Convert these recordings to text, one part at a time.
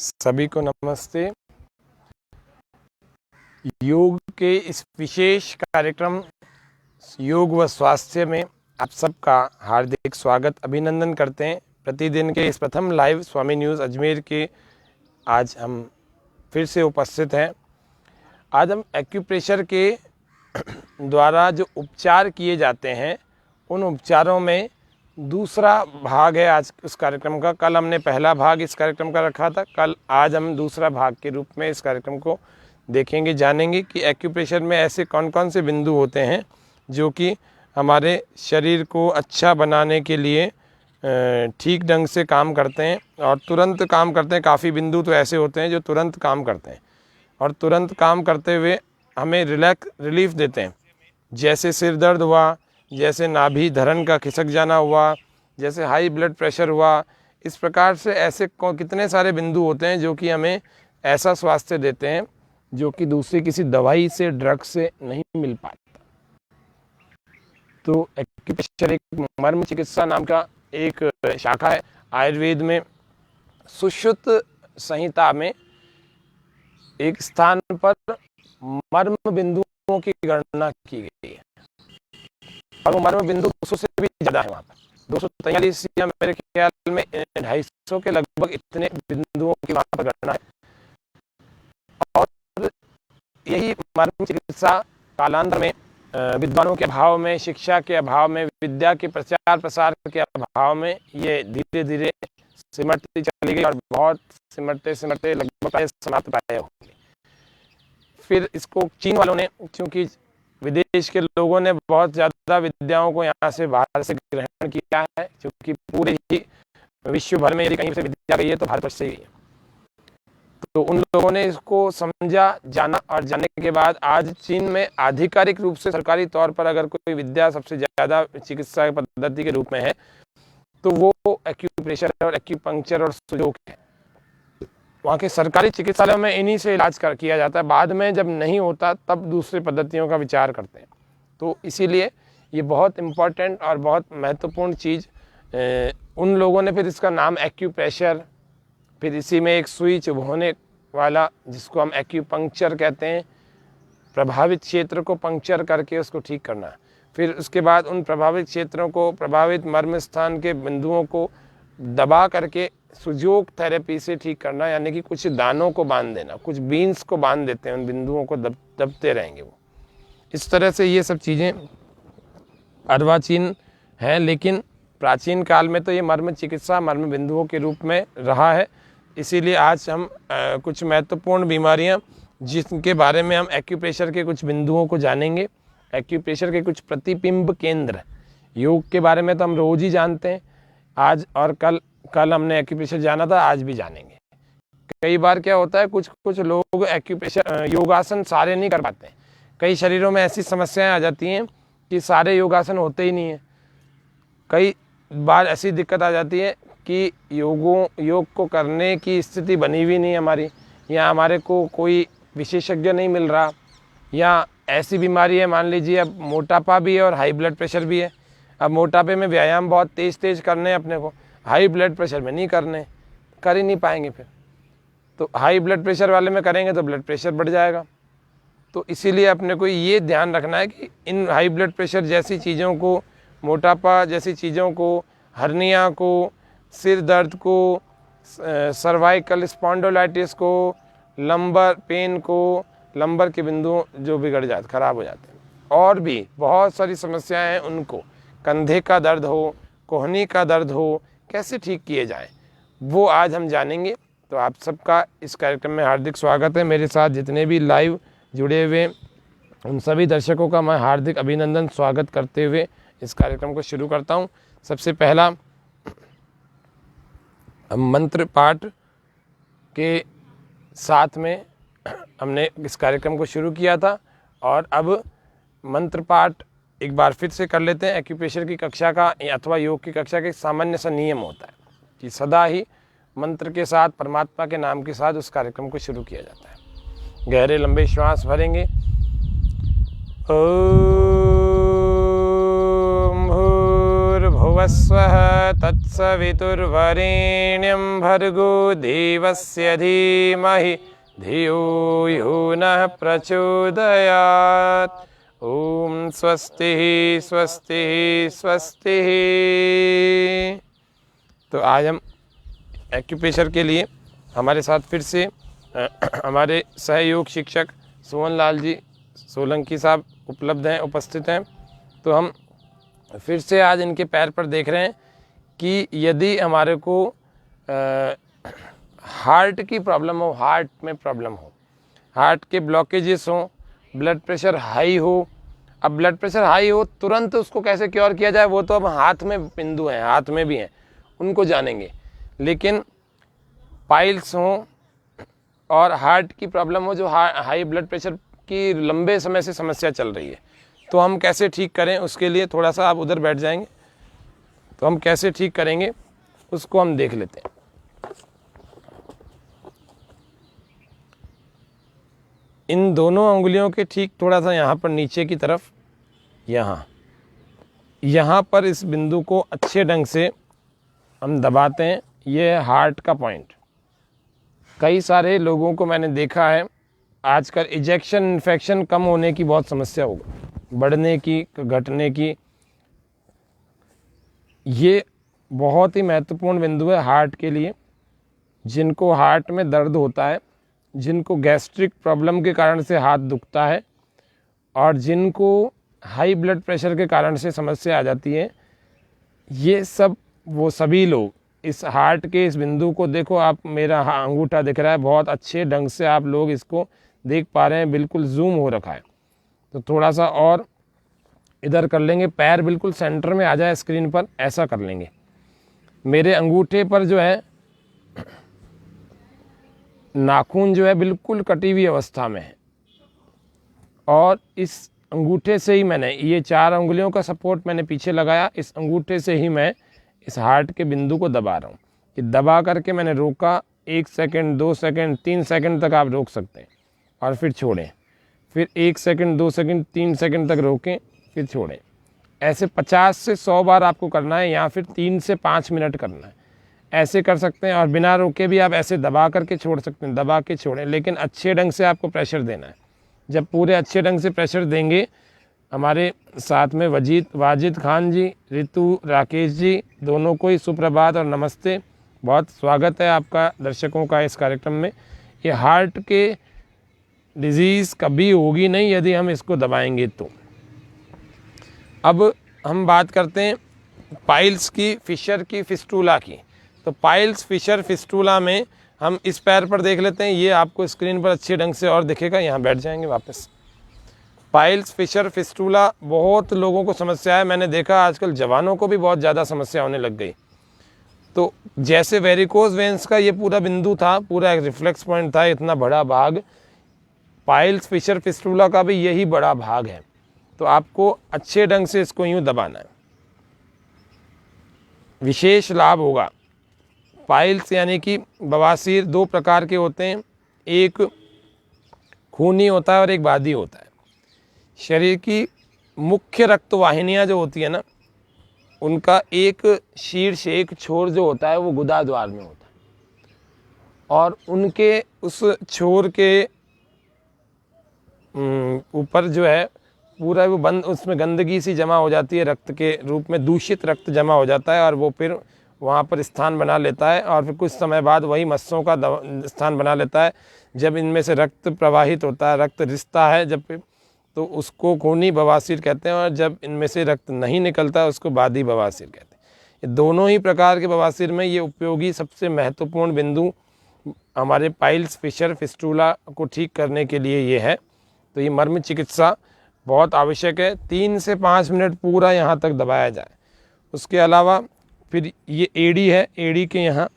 सभी को नमस्ते। योग के इस विशेष कार्यक्रम योग व स्वास्थ्य में आप सबका हार्दिक स्वागत अभिनंदन करते हैं। प्रतिदिन के इस प्रथम लाइव स्वामी न्यूज़ अजमेर के आज हम फिर से उपस्थित हैं। आज हम एक्यूप्रेशर के द्वारा जो उपचार किए जाते हैं उन उपचारों में दूसरा भाग है आज उस कार्यक्रम का। कल हमने पहला भाग इस कार्यक्रम का रखा था। आज हम दूसरा भाग के रूप में इस कार्यक्रम को देखेंगे, जानेंगे कि एक्यूप्रेशर में ऐसे कौन कौन से बिंदु होते हैं जो कि हमारे शरीर को अच्छा बनाने के लिए ठीक ढंग से काम करते हैं और तुरंत काम करते हैं। काफ़ी बिंदु तो ऐसे होते हैं जो तुरंत काम करते हैं और तुरंत काम करते हुए हमें रिलीफ देते हैं, जैसे सिर दर्द हुआ, जैसे नाभि धरण का खिसक जाना हुआ, जैसे हाई ब्लड प्रेशर हुआ। इस प्रकार से ऐसे कितने सारे बिंदु होते हैं जो कि हमें ऐसा स्वास्थ्य देते हैं जो कि दूसरी किसी दवाई से, ड्रग से नहीं मिल पाता। तो एक्यूप्रेशर एक मर्म चिकित्सा नाम का एक शाखा है। आयुर्वेद में सुश्रुत संहिता में एक स्थान पर मर्म बिंदुओं की गणना की गई है और वो मर्म बिंदु 200 से भी ज़्यादा है। वहाँ पर 243 या मेरे ख्याल में 250 के लगभग इतने बिंदुओं की वहाँ पर गणना है। और यही मर्म चिकित्सा कालांतर में विद्वानों के अभाव में, शिक्षा के अभाव में, विद्या के प्रचार प्रसार के अभाव में ये धीरे धीरे सिमटती चली गई और बहुत सिमटते सिमटते लगभग समाप्त प्राय हो गई। फिर इसको चीन वालों ने, क्योंकि विदेश के लोगों ने बहुत ज़्यादा विद्याओं को यहाँ से बाहर से ग्रहण किया है, क्योंकि पूरे ही विश्व भर में यदि कहीं से विद्या गई है तो भारतवर्ष से ही गई है। तो उन लोगों ने इसको समझा, जाना और जानने के बाद आज चीन में आधिकारिक रूप से सरकारी तौर पर अगर कोई विद्या सबसे ज़्यादा चिकित्सा पद्धति के रूप में है तो वो एक्यूप्रेशर और एक्यूपंक्चर और सुजोग है। वहाँ के सरकारी चिकित्सालयों में इन्हीं से इलाज किया जाता है। बाद में जब नहीं होता तब दूसरी पद्धतियों का विचार करते हैं। तो इसीलिए ये बहुत इम्पोर्टेंट और बहुत महत्वपूर्ण चीज़ उन लोगों ने फिर इसका नाम एक्यूप्रेशर, फिर इसी में एक सुई चुभोने वाला जिसको हम एक्यूपंक्चर कहते हैं, प्रभावित क्षेत्र को पंक्चर करके उसको ठीक करना। फिर उसके बाद उन प्रभावित क्षेत्रों को, प्रभावित मर्म स्थान के बिंदुओं को दबा करके सुजोग थेरेपी से ठीक करना, यानी कि कुछ दानों को बांध देना, कुछ बीन्स को बांध देते हैं, उन बिंदुओं को दबते रहेंगे वो। इस तरह से ये सब चीज़ें अर्वाचीन हैं, लेकिन प्राचीन काल में तो ये मर्म चिकित्सा मर्म बिंदुओं के रूप में रहा है। इसीलिए आज हम कुछ महत्वपूर्ण बीमारियां जिनके बारे में हम एक्यूप्रेशर के कुछ बिंदुओं को जानेंगे, एक्यूप्रेशर के कुछ प्रतिबिंब केंद्र। योग के बारे में तो हम रोज़ ही जानते हैं, आज और कल हमने एक्यूप्रेशर जाना था, आज भी जानेंगे। कई बार क्या होता है, कुछ लोग एक्यूप्रेशर योगासन सारे नहीं कर पाते हैं। कई शरीरों में ऐसी समस्याएं आ जाती हैं कि सारे योगासन होते ही नहीं हैं। कई बार ऐसी दिक्कत आ जाती है कि योग को करने की स्थिति बनी हुई नहीं हमारी, या हमारे को कोई विशेषज्ञ नहीं मिल रहा, या ऐसी बीमारी है, मान लीजिए अब मोटापा भी है और हाई ब्लड प्रेशर भी है। अब मोटापे में व्यायाम बहुत तेज़ करने हैं अपने को, हाई ब्लड प्रेशर में नहीं करने, कर ही नहीं पाएंगे। फिर तो हाई ब्लड प्रेशर वाले में करेंगे तो ब्लड प्रेशर बढ़ जाएगा। तो इसीलिए अपने को ये ध्यान रखना है कि इन हाई ब्लड प्रेशर जैसी चीज़ों को, मोटापा जैसी चीज़ों को, हर्निया को, सिर दर्द को, सर्वाइकल स्पॉन्डिलोलाइटिस को, लंबर पेन को, लंबर के बिंदु जो बिगड़ जाते, खराब हो जाते हैं, और भी बहुत सारी समस्याएं हैं उनको, कंधे का दर्द हो, कोहनी का दर्द हो, कैसे ठीक किए जाएं, वो आज हम जानेंगे। तो आप सबका इस कार्यक्रम में हार्दिक स्वागत है। मेरे साथ जितने भी लाइव जुड़े हुए उन सभी दर्शकों का मैं हार्दिक अभिनंदन स्वागत करते हुए इस कार्यक्रम को शुरू करता हूं। सबसे पहला मंत्र पाठ के साथ में हमने इस कार्यक्रम को शुरू किया था और अब मंत्र पाठ एक बार फिर से कर लेते हैं। एक्यूप्रेशर की कक्षा का अथवा योग की कक्षा का एक सामान्य सा नियम होता है कि सदा ही मंत्र के साथ, परमात्मा के नाम के साथ उस कार्यक्रम को शुरू किया जाता है। गहरे लंबे श्वास भरेंगे। ओम भूर्भुवः भुवस्वः तत्सवितुर्वरेण्यं भर्गो देवस्य धीमहि धियो यो नः प्रचोदयात्। ओम स्वस्ति स्वस्ति स्वस्ति। तो आज हम एक्यूप्रेशर के लिए हमारे साथ फिर से हमारे सहयोग शिक्षक सोहन लाल जी सोलंकी साहब उपलब्ध हैं, उपस्थित हैं। तो हम फिर से आज इनके पैर पर देख रहे हैं कि यदि हमारे को हार्ट की प्रॉब्लम हो, हार्ट में प्रॉब्लम हो, हार्ट के ब्लॉकेजेस हों, ब्लड प्रेशर हाई हो। अब ब्लड प्रेशर हाई हो तुरंत उसको कैसे क्योर किया जाए वो तो अब हाथ में बिंदु हैं, हाथ में भी हैं, उनको जानेंगे। लेकिन पाइल्स हों और हार्ट की प्रॉब्लम हो, जो हाई ब्लड प्रेशर की लंबे समय से समस्या चल रही है, तो हम कैसे ठीक करें उसके लिए थोड़ा सा आप उधर बैठ जाएंगे, तो हम कैसे ठीक करेंगे उसको हम देख लेते हैं। इन दोनों अंगुलियों के ठीक थोड़ा सा यहाँ पर नीचे की तरफ, यहाँ पर इस बिंदु को अच्छे ढंग से हम दबाते हैं। ये है हार्ट का पॉइंट। कई सारे लोगों को मैंने देखा है आजकल इजेक्शन इन्फेक्शन कम होने की बहुत समस्या होगी, बढ़ने की, घटने की। ये बहुत ही महत्वपूर्ण बिंदु है हार्ट के लिए। जिनको हार्ट में दर्द होता है, जिनको गैस्ट्रिक प्रॉब्लम के कारण से हाथ दुखता है और जिनको हाई ब्लड प्रेशर के कारण से समस्या आ जाती है, ये सब वो सभी लोग इस हार्ट के इस बिंदु को देखो। आप मेरा अंगूठा दिख रहा है, बहुत अच्छे ढंग से आप लोग इसको देख पा रहे हैं, बिल्कुल जूम हो रखा है। तो थोड़ा सा और इधर कर लेंगे, पैर बिल्कुल सेंटर में आ जाए स्क्रीन पर, ऐसा कर लेंगे। मेरे अंगूठे पर जो है नाखून जो है बिल्कुल कटी हुई अवस्था में है और इस अंगूठे से ही मैंने ये 4 उंगलियों का सपोर्ट मैंने पीछे लगाया, इस अंगूठे से ही मैं इस हार्ट के बिंदु को दबा रहा हूँ। कि दबा करके मैंने रोका, 1 सेकंड, 2 सेकंड, 3 सेकंड तक आप रोक सकते हैं और फिर छोड़ें। फिर 1 सेकंड, 2 सेकंड, 3 सेकंड तक रोकें, फिर छोड़ें। ऐसे 50 से 100 बार आपको करना है, या फिर 3 से 5 मिनट करना है। ऐसे कर सकते हैं और बिना रोके भी आप ऐसे दबा करके छोड़ सकते हैं, दबा के छोड़ें। लेकिन अच्छे ढंग से आपको प्रेशर देना है। जब पूरे अच्छे ढंग से प्रेशर देंगे, हमारे साथ में वाजिद खान जी, रितु, राकेश जी, दोनों को ही सुप्रभात और नमस्ते। बहुत स्वागत है आपका दर्शकों का इस कार्यक्रम में। ये हार्ट के डिजीज़ कभी होगी नहीं यदि हम इसको दबाएंगे तो। अब हम बात करते हैं पाइल्स की, फिशर की, फिस्टूला की। तो पाइल्स, फिशर, फिस्टूला में हम इस पैर पर देख लेते हैं। ये आपको स्क्रीन पर अच्छे ढंग से और दिखेगा, यहाँ बैठ जाएंगे वापस। पाइल्स, फिशर, फिस्टूला बहुत लोगों को समस्या है। मैंने देखा आजकल जवानों को भी बहुत ज़्यादा समस्या होने लग गई। तो जैसे वेरिकोज वेंस का ये पूरा बिंदु था, पूरा एक रिफ्लेक्स पॉइंट था, इतना बड़ा भाग, पाइल्स, फिशर, फिस्टूला का भी यही बड़ा भाग है। तो आपको अच्छे ढंग से इसको यूँ दबाना है, विशेष लाभ होगा। पाइल्स यानी कि बवासीर 2 प्रकार के होते हैं, एक खूनी होता है और एक बादी होता है। शरीर की मुख्य रक्त वाहिनियाँ जो होती है ना, उनका एक शीर्ष, एक छोर जो होता है वो गुदा द्वार में होता है और उनके उस छोर के ऊपर जो है पूरा वो बंद, उसमें गंदगी सी जमा हो जाती है, रक्त के रूप में दूषित रक्त जमा हो जाता है और वो फिर वहाँ पर स्थान बना लेता है और फिर कुछ समय बाद वही मस्सों का स्थान बना लेता है। जब इनमें से रक्त प्रवाहित होता है, रक्त रिसता है जब, तो उसको खूनी बवासीर कहते हैं, और जब इनमें से रक्त नहीं निकलता उसको बादी बवासीर कहते हैं। ये दोनों ही प्रकार के बवासीर में ये उपयोगी सबसे महत्वपूर्ण बिंदु हमारे पाइल्स, फिशर, फिस्टूला को ठीक करने के लिए ये है। तो ये मर्म चिकित्सा बहुत आवश्यक है। 3 से 5 मिनट पूरा यहाँ तक दबाया जाए। उसके अलावा फिर ये एड़ी है, एड़ी के यहाँ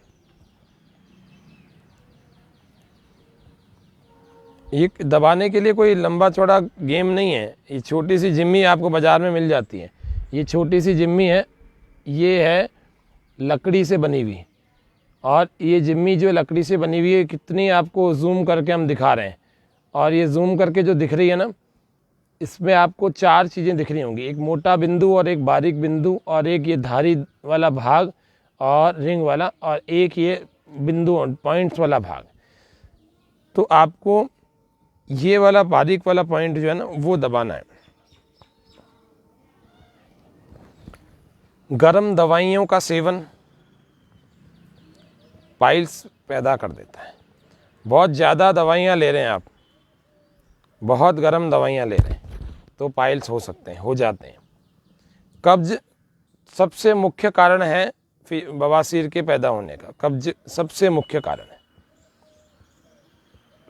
ये दबाने के लिए कोई लंबा चौड़ा गेम नहीं है। ये छोटी सी जिम्मी आपको बाज़ार में मिल जाती है। ये छोटी सी जिम्मी है, ये है लकड़ी से बनी हुई, और ये जिम्मी जो लकड़ी से बनी हुई है कितनी आपको जूम करके हम दिखा रहे हैं, और ये जूम करके जो दिख रही है ना, इसमें आपको 4 चीज़ें दिख रही होंगी, एक मोटा बिंदु और एक बारीक बिंदु और एक ये धारी वाला भाग और रिंग वाला और एक ये बिंदु पॉइंट्स वाला भाग। तो आपको ये वाला बारीक वाला पॉइंट जो है ना वो दबाना है। गर्म दवाइयों का सेवन पाइल्स पैदा कर देता है। बहुत ज़्यादा दवाइयाँ ले रहे हैं आप, बहुत गर्म दवाइयाँ ले रहे हैं तो पाइल्स हो सकते हैं, हो जाते हैं। कब्ज सबसे मुख्य कारण है बवासीर के पैदा होने का, कब्ज सबसे मुख्य कारण है।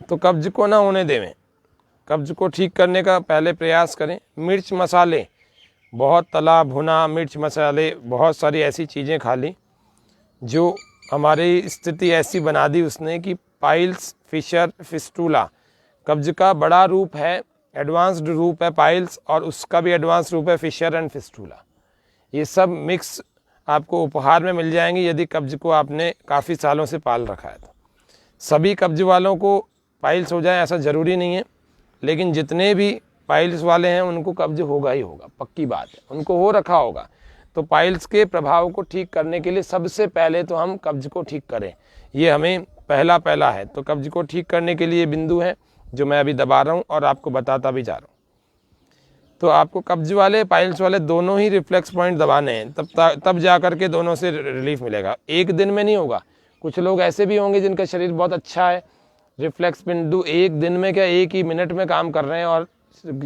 तो कब्ज को ना होने देवें, कब्ज को ठीक करने का पहले प्रयास करें। मिर्च मसाले, बहुत तला भुना मिर्च मसाले, बहुत सारी ऐसी चीज़ें खा ली जो हमारी स्थिति ऐसी बना दी उसने कि पाइल्स, फिशर, फिस्टूला, कब्ज का बड़ा रूप है, एडवांस्ड रूप है पाइल्स, और उसका भी एडवांस रूप है फिशर एंड फिस्टूला। ये सब मिक्स आपको उपहार में मिल जाएंगे यदि कब्ज को आपने काफ़ी सालों से पाल रखा है। तो सभी कब्ज वालों को पाइल्स हो जाए ऐसा ज़रूरी नहीं है, लेकिन जितने भी पाइल्स वाले हैं उनको कब्ज होगा ही होगा, पक्की बात है, उनको हो रखा होगा। तो पाइल्स के प्रभाव को ठीक करने के लिए सबसे पहले तो हम कब्ज को ठीक करें, ये हमें पहला है। तो कब्ज को ठीक करने के लिए बिंदु है जो मैं अभी दबा रहा हूँ और आपको बताता भी जा रहा हूँ। तो आपको कब्ज वाले पाइल्स वाले दोनों ही रिफ्लेक्स पॉइंट दबाने हैं, तब जा कर के दोनों से रिलीफ मिलेगा। एक दिन में नहीं होगा, कुछ लोग ऐसे भी होंगे जिनका शरीर बहुत अच्छा है, रिफ्लेक्स बिंदु एक दिन में क्या 1 ही मिनट में काम कर रहे हैं और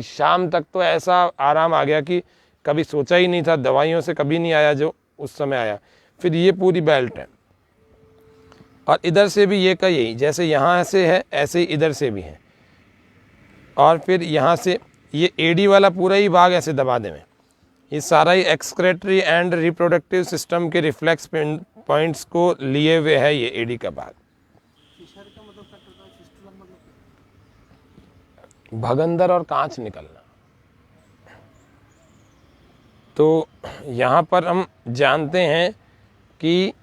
शाम तक तो ऐसा आराम आ गया कि कभी सोचा ही नहीं था, दवाइयों से कभी नहीं आया जो उस समय आया। फिर ये पूरी बेल्ट है और इधर से भी ये का यही, जैसे यहाँ से है ऐसे ही इधर से भी है, और फिर यहाँ से ये एडी वाला पूरा ही भाग ऐसे दबा दें। ये सारा ही एक्सक्रेटरी एंड रिप्रोडक्टिव सिस्टम के रिफ्लेक्स पॉइंट्स को लिए हुए है ये एडी का भाग। भगंदर और कांच निकलना। तो यहाँ पर हम जानते हैं कि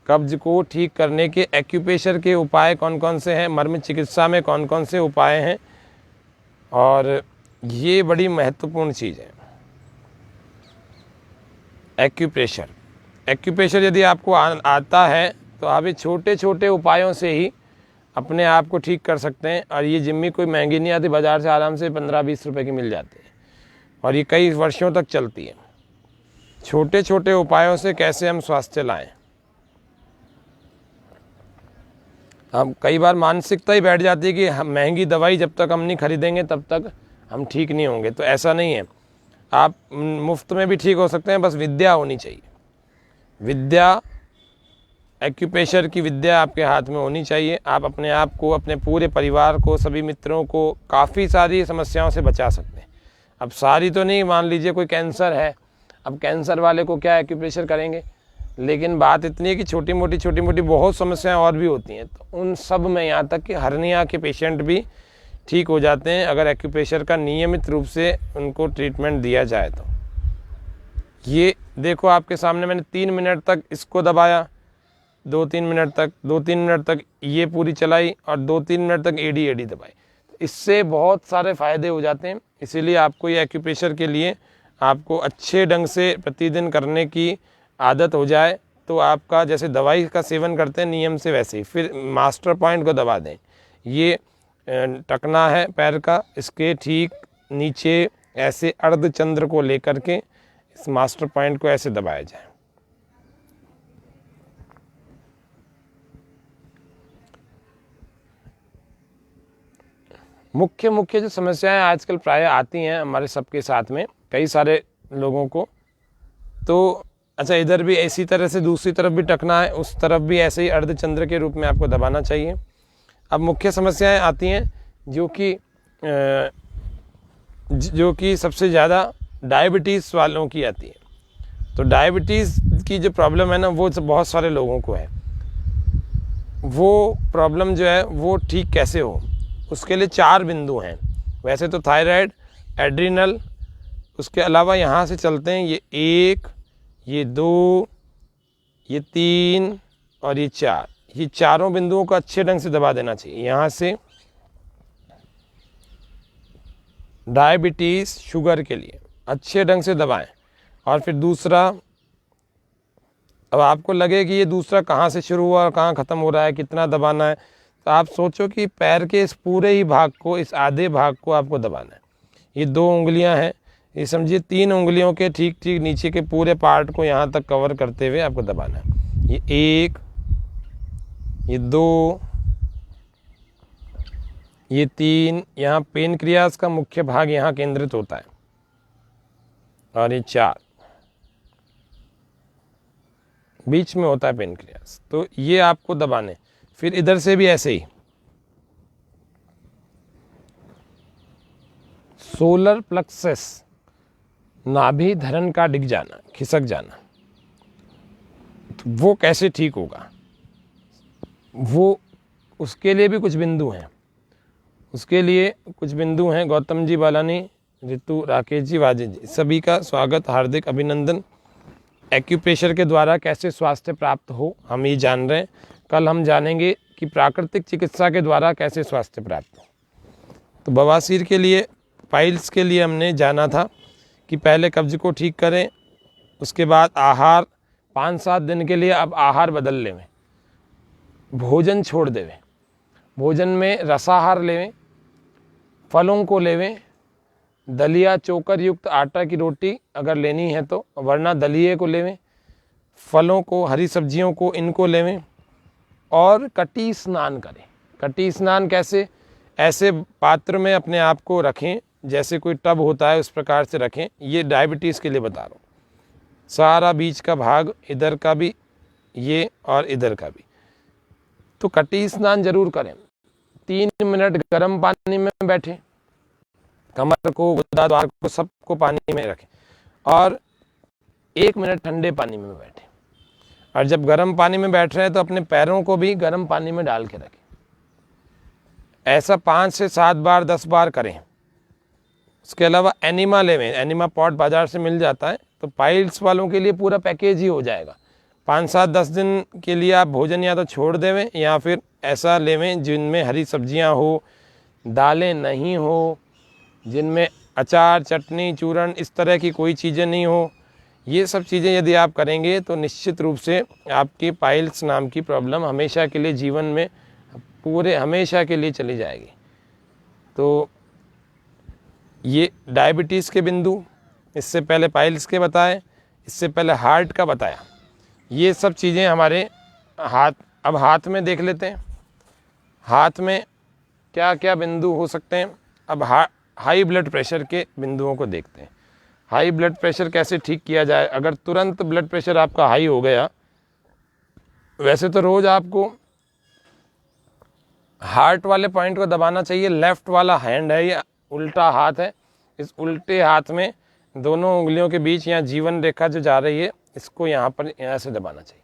कब्ज को ठीक करने के एक्यूप्रेशर के उपाय कौन कौन से हैं, मर्म चिकित्सा में कौन कौन से उपाय हैं, और ये बड़ी महत्वपूर्ण चीज़ है। एक्यूप्रेशर यदि आपको आता है तो आप ये छोटे छोटे उपायों से ही अपने आप को ठीक कर सकते हैं। और ये जिम्मी कोई महंगी नहीं आती, बाज़ार से आराम से 15-20 रुपए की मिल जाती है और ये कई वर्षों तक चलती है। छोटे छोटे उपायों से कैसे हम स्वास्थ्य लाएं। हम कई बार मानसिकता ही बैठ जाती है कि हम महंगी दवाई जब तक हम नहीं खरीदेंगे तब तक हम ठीक नहीं होंगे। तो ऐसा नहीं है, आप मुफ्त में भी ठीक हो सकते हैं, बस विद्या होनी चाहिए। विद्या, एक्यूप्रेशर की विद्या आपके हाथ में होनी चाहिए। आप अपने आप को, अपने पूरे परिवार को, सभी मित्रों को काफ़ी सारी समस्याओं से बचा सकते हैं। अब सारी तो नहीं, मान लीजिए कोई कैंसर है, अब कैंसर वाले को क्या एक्यूप्रेशर करेंगे, लेकिन बात इतनी है कि छोटी मोटी बहुत समस्याएं और भी होती हैं। तो उन सब में यहाँ तक कि हर्निया के पेशेंट भी ठीक हो जाते हैं अगर एक्यूप्रेशर का नियमित रूप से उनको ट्रीटमेंट दिया जाए। तो ये देखो आपके सामने मैंने 3 मिनट तक इसको दबाया, 2-3 मिनट तक ये पूरी चलाई और 2-3 मिनट तक एडी दबाई। इससे बहुत सारे फ़ायदे हो जाते हैं। इसीलिए आपको ये एक्यूप्रेशर के लिए आपको अच्छे ढंग से प्रतिदिन करने की आदत हो जाए तो आपका जैसे दवाई का सेवन करते हैं नियम से वैसे ही। फिर मास्टर पॉइंट को दबा दें। ये टकना है पैर का, इसके ठीक नीचे ऐसे अर्धचंद्र को लेकर के इस मास्टर पॉइंट को ऐसे दबाया जाए। मुख्य जो समस्याएं आजकल प्राय आती हैं हमारे सबके साथ में, कई सारे लोगों को, तो अच्छा इधर भी इसी तरह से दूसरी तरफ भी टकना है, उस तरफ भी ऐसे ही अर्धचंद्र के रूप में आपको दबाना चाहिए। अब मुख्य समस्याएं आती हैं जो कि सबसे ज़्यादा डायबिटीज़ वालों की आती है। तो डायबिटीज़ की जो प्रॉब्लम है ना वो बहुत सारे लोगों को है। वो प्रॉब्लम जो है वो ठीक कैसे हो, उसके लिए 4 बिंदु हैं। वैसे तो थायराइड, एड्रिनल, उसके अलावा यहाँ से चलते हैं ये 1, ये 2, ये 3 और ये 4। ये चारों बिंदुओं को अच्छे ढंग से दबा देना चाहिए। यहाँ से डायबिटीज़ शुगर के लिए अच्छे ढंग से दबाएं। और फिर दूसरा, अब आपको लगे कि ये दूसरा कहाँ से शुरू हुआ और कहाँ ख़त्म हो रहा है, कितना दबाना है, तो आप सोचो कि पैर के इस पूरे ही भाग को, इस आधे भाग को आपको दबाना है। ये 2 उंगलियां हैं, ये समझिए 3 उंगलियों के ठीक ठीक नीचे के पूरे पार्ट को यहाँ तक कवर करते हुए आपको दबाना है। ये 1, ये 2, ये 3, यहाँ पेनक्रियास का मुख्य भाग यहाँ केंद्रित होता है, और ये 4 बीच में होता है पेनक्रियास। तो ये आपको दबाने। फिर इधर से भी ऐसे ही सोलर प्लेक्सस, नाभि धरण का डिग जाना, खिसक जाना, तो वो कैसे ठीक होगा, वो उसके लिए भी कुछ बिंदु हैं। उसके लिए कुछ बिंदु हैं। गौतम जी बालानी, ऋतु, राकेश जी, वाजिद जी, सभी का स्वागत, हार्दिक अभिनंदन। एक्यूप्रेशर के द्वारा कैसे स्वास्थ्य प्राप्त हो हम ये जान रहे हैं। कल हम जानेंगे कि प्राकृतिक चिकित्सा के द्वारा कैसे स्वास्थ्य प्राप्त हो। तो बवासीर के लिए, पाइल्स के लिए हमने जाना था कि पहले कब्ज को ठीक करें, उसके बाद आहार 5-7 दिन के लिए अब आहार बदल लेवें, भोजन छोड़ देवें, भोजन में रसाहार लेवें, फलों को लेवें, दलिया चोकर युक्त आटा की रोटी अगर लेनी है तो, वरना दलिए को लेवें, फलों को, हरी सब्जियों को, इनको लेवें, और कटी स्नान करें। कटी स्नान कैसे? ऐसे पात्र में अपने आप को रखें जैसे कोई टब होता है, उस प्रकार से रखें। ये डायबिटीज़ के लिए बता रहा हूँ। सारा बीच का भाग, इधर का भी, ये और इधर का भी। तो कटी स्नान जरूर करें। 3 मिनट गर्म पानी में बैठें, कमर को, गुदा द्वार को, सबको पानी में रखें, और 1 मिनट ठंडे पानी में बैठें। और जब गर्म पानी में बैठ रहे हैं तो अपने पैरों को भी गर्म पानी में डाल के रखें। ऐसा 5 से 7 बार, 10 बार करें। उसके अलावा एनिमा लेवें। एनिमा पॉट बाजार से मिल जाता है। तो पाइल्स वालों के लिए पूरा पैकेज ही हो जाएगा। 5, 7, 10 दिन के लिए आप भोजन या तो छोड़ देवें, या फिर ऐसा लेवें जिनमें हरी सब्जियां हो, दालें नहीं हो, जिनमें अचार, चटनी, चूरन, इस तरह की कोई चीज़ें नहीं हो। ये सब चीज़ें यदि आप करेंगे तो निश्चित रूप से आपकी पाइल्स नाम की प्रॉब्लम हमेशा के लिए, जीवन में पूरे हमेशा के लिए चली जाएगी। तो ये डायबिटीज़ के बिंदु, इससे पहले पाइल्स के बताए, इससे पहले हार्ट का बताया। ये सब चीज़ें हमारे हाथ, अब हाथ में देख लेते हैं। हाथ में क्या क्या बिंदु हो सकते हैं। अब हाई ब्लड प्रेशर के बिंदुओं को देखते हैं। हाई ब्लड प्रेशर कैसे ठीक किया जाए। अगर तुरंत ब्लड प्रेशर आपका हाई हो गया, वैसे तो रोज़ आपको हार्ट वाले पॉइंट को दबाना चाहिए। लेफ़्ट वाला हैंड है, या उल्टा हाथ है, इस उल्टे हाथ में दोनों उंगलियों के बीच यहाँ जीवन रेखा जो जा रही है, इसको यहाँ पर, यहाँ से दबाना चाहिए।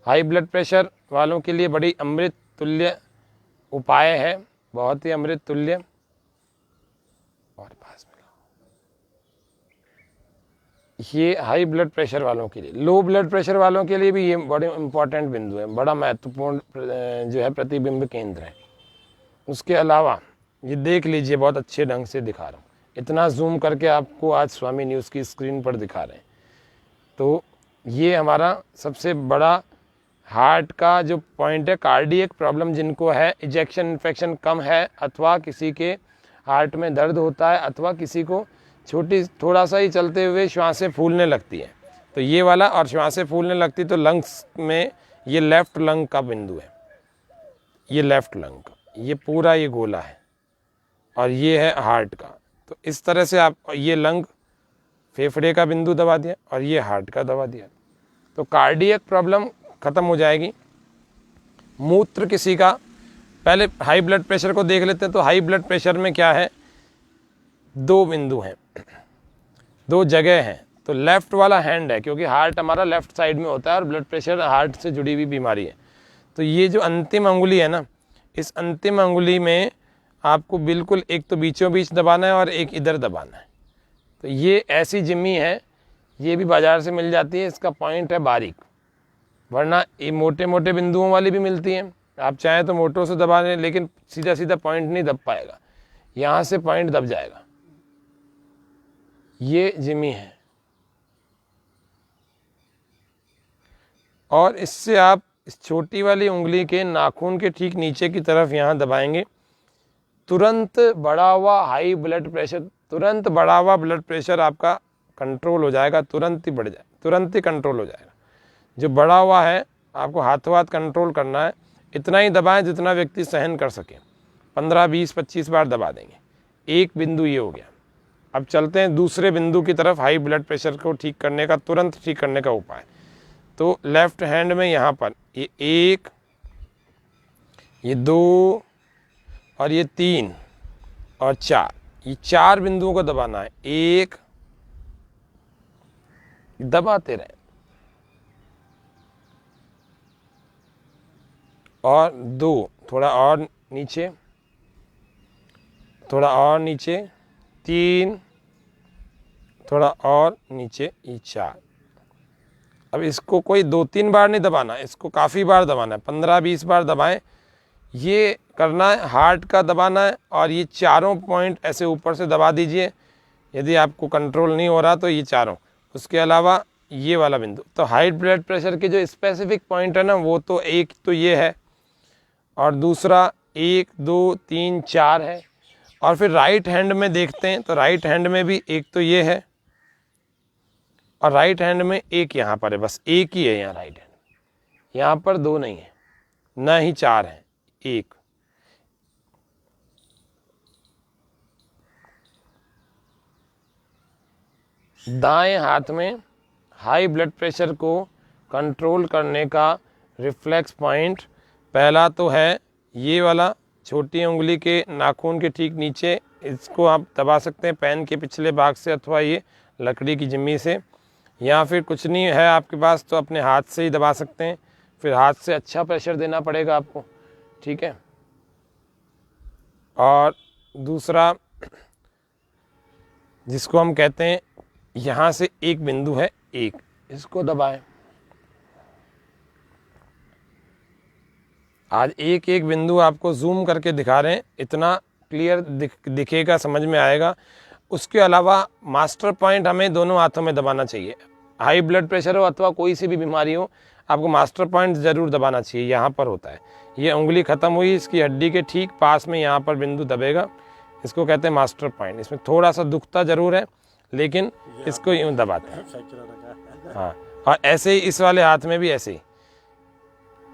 हाई ब्लड प्रेशर वालों के लिए बड़ी अमृत तुल्य उपाय है, बहुत ही अमृत तुल्य। और पास में ये हाई ब्लड प्रेशर वालों के लिए। लो ब्लड प्रेशर वालों के लिए भी ये बड़े इंपॉर्टेंट बिंदु है, बड़ा महत्वपूर्ण जो है प्रतिबिंब केंद्र है। उसके अलावा ये देख लीजिए, बहुत अच्छे ढंग से दिखा रहा हूँ, इतना जूम करके आपको आज स्वामी न्यूज़ की स्क्रीन पर दिखा रहे हैं। तो ये हमारा सबसे बड़ा हार्ट का जो पॉइंट है। कार्डियक प्रॉब्लम जिनको है, इजेक्शन इन्फेक्शन कम है, अथवा किसी के हार्ट में दर्द होता है, अथवा किसी को छोटी थोड़ा सा ही चलते हुए श्वासें फूलने लगती है, तो ये वाला, और श्वासें फूलने लगती तो लंग्स में, ये लेफ़्ट लंग का बिंदु है। ये लेफ़्ट लंग का ये पूरा ये गोला है, और ये है हार्ट का। तो इस तरह से आप, ये लंग फेफड़े का बिंदु दबा दिया, और ये हार्ट का दबा दिया, तो कार्डियक प्रॉब्लम ख़त्म हो जाएगी। मूत्र किसी का, पहले हाई ब्लड प्रेशर को देख लेते हैं। तो हाई ब्लड प्रेशर में क्या है, 2 बिंदु हैं, 2 जगह हैं। तो लेफ़्ट वाला हैंड है, क्योंकि हार्ट हमारा लेफ़्ट साइड में होता है, और ब्लड प्रेशर हार्ट से जुड़ी हुई बीमारी है। तो ये जो अंतिम अंगुली है ना, इस अंतिम अंगुली में आपको बिल्कुल एक तो बीचों बीच दबाना है, और एक इधर दबाना है। तो ये ऐसी जिम्मी है, ये भी बाज़ार से मिल जाती है। इसका पॉइंट है बारीक, वरना ये मोटे मोटे बिंदुओं वाली भी मिलती हैं। आप चाहें तो मोटों से दबा लें, लेकिन सीधा सीधा पॉइंट नहीं दब पाएगा, यहाँ से पॉइंट दब जाएगा। ये जिमी है, और इससे आप इस छोटी वाली उंगली के नाखून के ठीक नीचे की तरफ यहाँ दबाएंगे। तुरंत बढ़ा हुआ हाई ब्लड प्रेशर, तुरंत बढ़ा हुआ ब्लड प्रेशर आपका कंट्रोल हो जाएगा, तुरंत ही बढ़ जाए, तुरंत ही कंट्रोल हो जाएगा। जो बढ़ा हुआ है आपको हाथों हाथ कंट्रोल करना है, इतना ही दबाएं जितना व्यक्ति सहन कर सके। 15, 20, 25 बार दबा देंगे। एक बिंदु ये हो गया। अब चलते हैं दूसरे बिंदु की तरफ, हाई ब्लड प्रेशर को ठीक करने का, तुरंत ठीक करने का उपाय। तो लेफ्ट हैंड में यहाँ पर ये 1, ये 2 और ये 3 और 4, ये 4 बिंदुओं को दबाना है। 1, दबाते रहें, और 2, थोड़ा और नीचे, थोड़ा और नीचे, 3, थोड़ा और नीचे, ये 4। अब इसको कोई 2-3 बार नहीं दबाना, इसको काफ़ी बार दबाना है, 15-20 बार दबाएं। ये करना है, हार्ट का दबाना है, और ये चारों पॉइंट ऐसे ऊपर से दबा दीजिए। यदि आपको कंट्रोल नहीं हो रहा तो ये चारों, उसके अलावा ये वाला बिंदु। तो हाई ब्लड प्रेशर के जो स्पेसिफिक पॉइंट है ना, वो तो एक तो ये है, और दूसरा 1, 2, 3, 4 है। और फिर राइट हैंड में देखते हैं तो राइट हैंड में भी एक तो ये है, और राइट हैंड में एक यहाँ पर है, बस एक ही है यहाँ राइट हैंड, यहाँ पर 2 नहीं है, ना ही 4 है, 1। दाएं हाथ में हाई ब्लड प्रेशर को कंट्रोल करने का रिफ्लेक्स पॉइंट पहला तो है ये वाला, छोटी उंगली के नाखून के ठीक नीचे। इसको आप दबा सकते हैं पेन के पिछले भाग से, अथवा ये लकड़ी की जिम्मी से, या फिर कुछ नहीं है आपके पास तो अपने हाथ से ही दबा सकते हैं। फिर हाथ से अच्छा प्रेशर देना पड़ेगा आपको, ठीक है। और दूसरा जिसको हम कहते हैं, यहाँ से एक बिंदु है 1, इसको दबाएं। आज एक एक बिंदु आपको जूम करके दिखा रहे हैं, इतना क्लियर दिखेगा, समझ में आएगा। उसके अलावा मास्टर पॉइंट हमें दोनों हाथों में दबाना चाहिए। हाई ब्लड प्रेशर हो अथवा कोई सी भी बीमारी हो, आपको मास्टर पॉइंट ज़रूर दबाना चाहिए। यहाँ पर होता है, ये उंगली ख़त्म हुई, इसकी हड्डी के ठीक पास में यहाँ पर बिंदु दबेगा, इसको कहते हैं मास्टर पॉइंट। इसमें थोड़ा सा दुखता ज़रूर है, लेकिन इसको यूँ दबाते हैं। हाँ, और ऐसे ही इस वाले हाथ में भी ऐसे ही,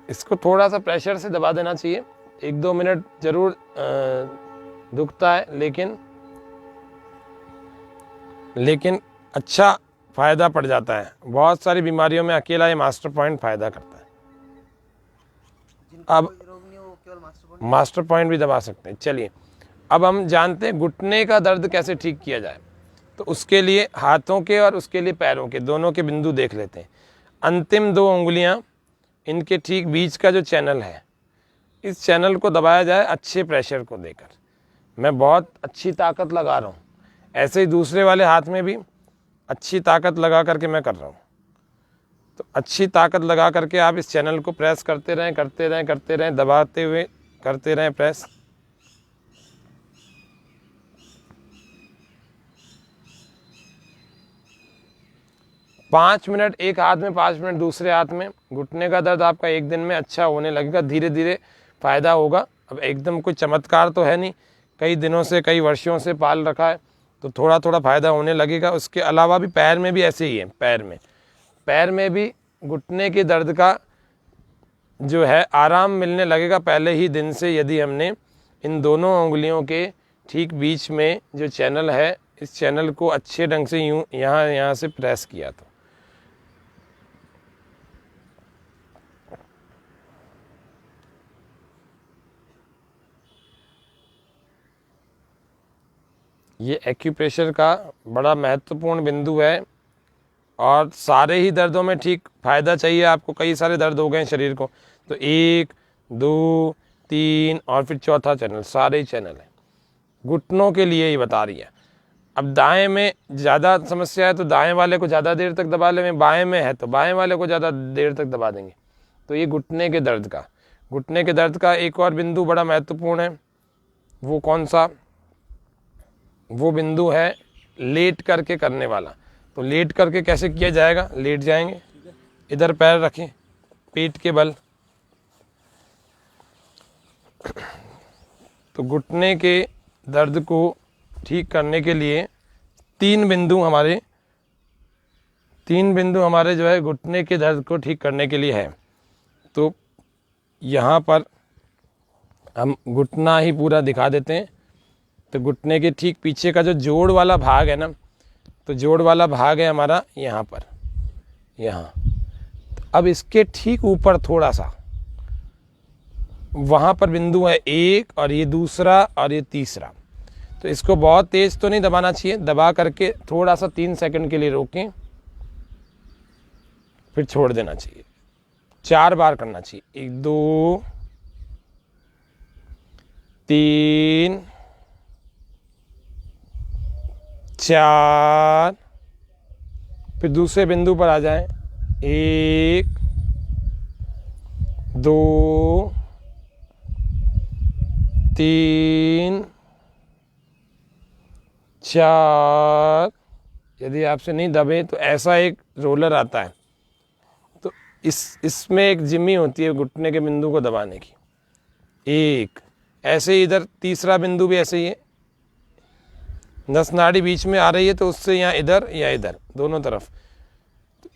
इसको थोड़ा सा प्रेशर से दबा देना चाहिए। 1-2 मिनट ज़रूर दुखता है, लेकिन अच्छा फ़ायदा पड़ जाता है। बहुत सारी बीमारियों में अकेला ये मास्टर पॉइंट फ़ायदा करता है। अब मास्टर पॉइंट भी दबा सकते हैं। चलिए, अब हम जानते हैं घुटने का दर्द कैसे ठीक किया जाए। तो उसके लिए हाथों के और उसके लिए पैरों के, दोनों के बिंदु देख लेते हैं। अंतिम 2 उंगलियां, इनके ठीक बीच का जो चैनल है, इस चैनल को दबाया जाए अच्छे प्रेशर को देकर। मैं बहुत अच्छी ताकत लगा रहा हूँ, ऐसे ही दूसरे वाले हाथ में भी अच्छी ताकत लगा करके मैं कर रहा हूँ। तो अच्छी ताकत लगा करके आप इस चैनल को प्रेस करते रहें, करते रहें, करते रहें, दबाते हुए करते रहें प्रेस। पाँच मिनट एक हाथ में, 5 मिनट दूसरे हाथ में। घुटने का दर्द आपका एक दिन में अच्छा होने लगेगा, धीरे धीरे फ़ायदा होगा। अब एकदम कोई चमत्कार तो है नहीं, कई दिनों से, कई वर्षों से पाल रखा है, तो थोड़ा थोड़ा फ़ायदा होने लगेगा। उसके अलावा भी पैर में भी ऐसे ही है। पैर में भी घुटने के दर्द का जो है आराम मिलने लगेगा पहले ही दिन से, यदि हमने इन दोनों उंगलियों के ठीक बीच में जो चैनल है, इस चैनल को अच्छे ढंग से यूँ यहाँ से प्रेस किया। तो ये एक्यूप्रेशर का बड़ा महत्वपूर्ण बिंदु है, और सारे ही दर्दों में ठीक फ़ायदा चाहिए आपको। कई सारे दर्द हो गए हैं शरीर को, तो 1, 2, 3 और फिर चौथा चैनल, सारे ही चैनल हैं। घुटनों के लिए ही बता रही है। अब दाएं में ज़्यादा समस्या है तो दाएं वाले को ज़्यादा देर तक दबा लेंगे, बाएं में है तो बाएं वाले को ज़्यादा देर तक दबा देंगे। तो ये घुटने के दर्द का एक और बिंदु बड़ा महत्वपूर्ण है। वो कौन सा? वो बिंदु है लेट करके करने वाला। तो लेट करके कैसे किया जाएगा, लेट जाएंगे, इधर पैर रखें पेट के बल। तो घुटने के दर्द को ठीक करने के लिए तीन बिंदु हमारे जो है घुटने के दर्द को ठीक करने के लिए है। तो यहाँ पर हम घुटना ही पूरा दिखा देते हैं। तो घुटने के ठीक पीछे का जो जोड़ वाला भाग है ना, तो जोड़ वाला भाग है हमारा यहाँ पर, यहाँ। अब इसके ठीक ऊपर थोड़ा सा वहाँ पर बिंदु है एक, और ये दूसरा और ये तीसरा। तो इसको बहुत तेज तो नहीं दबाना चाहिए, दबा करके थोड़ा सा 3 सेकंड के लिए रोकें, फिर छोड़ देना चाहिए। 4 बार करना चाहिए, 1 2 3 4। फिर दूसरे बिंदु पर आ जाएं, 1 2 3 4। यदि आपसे नहीं दबे तो ऐसा एक रोलर आता है, तो इसमें एक जिम्मी होती है घुटने के बिंदु को दबाने की। 1 ऐसे ही इधर तीसरा बिंदु भी ऐसे ही है, नस नाड़ी बीच में आ रही है तो उससे यहाँ इधर या इधर दोनों तरफ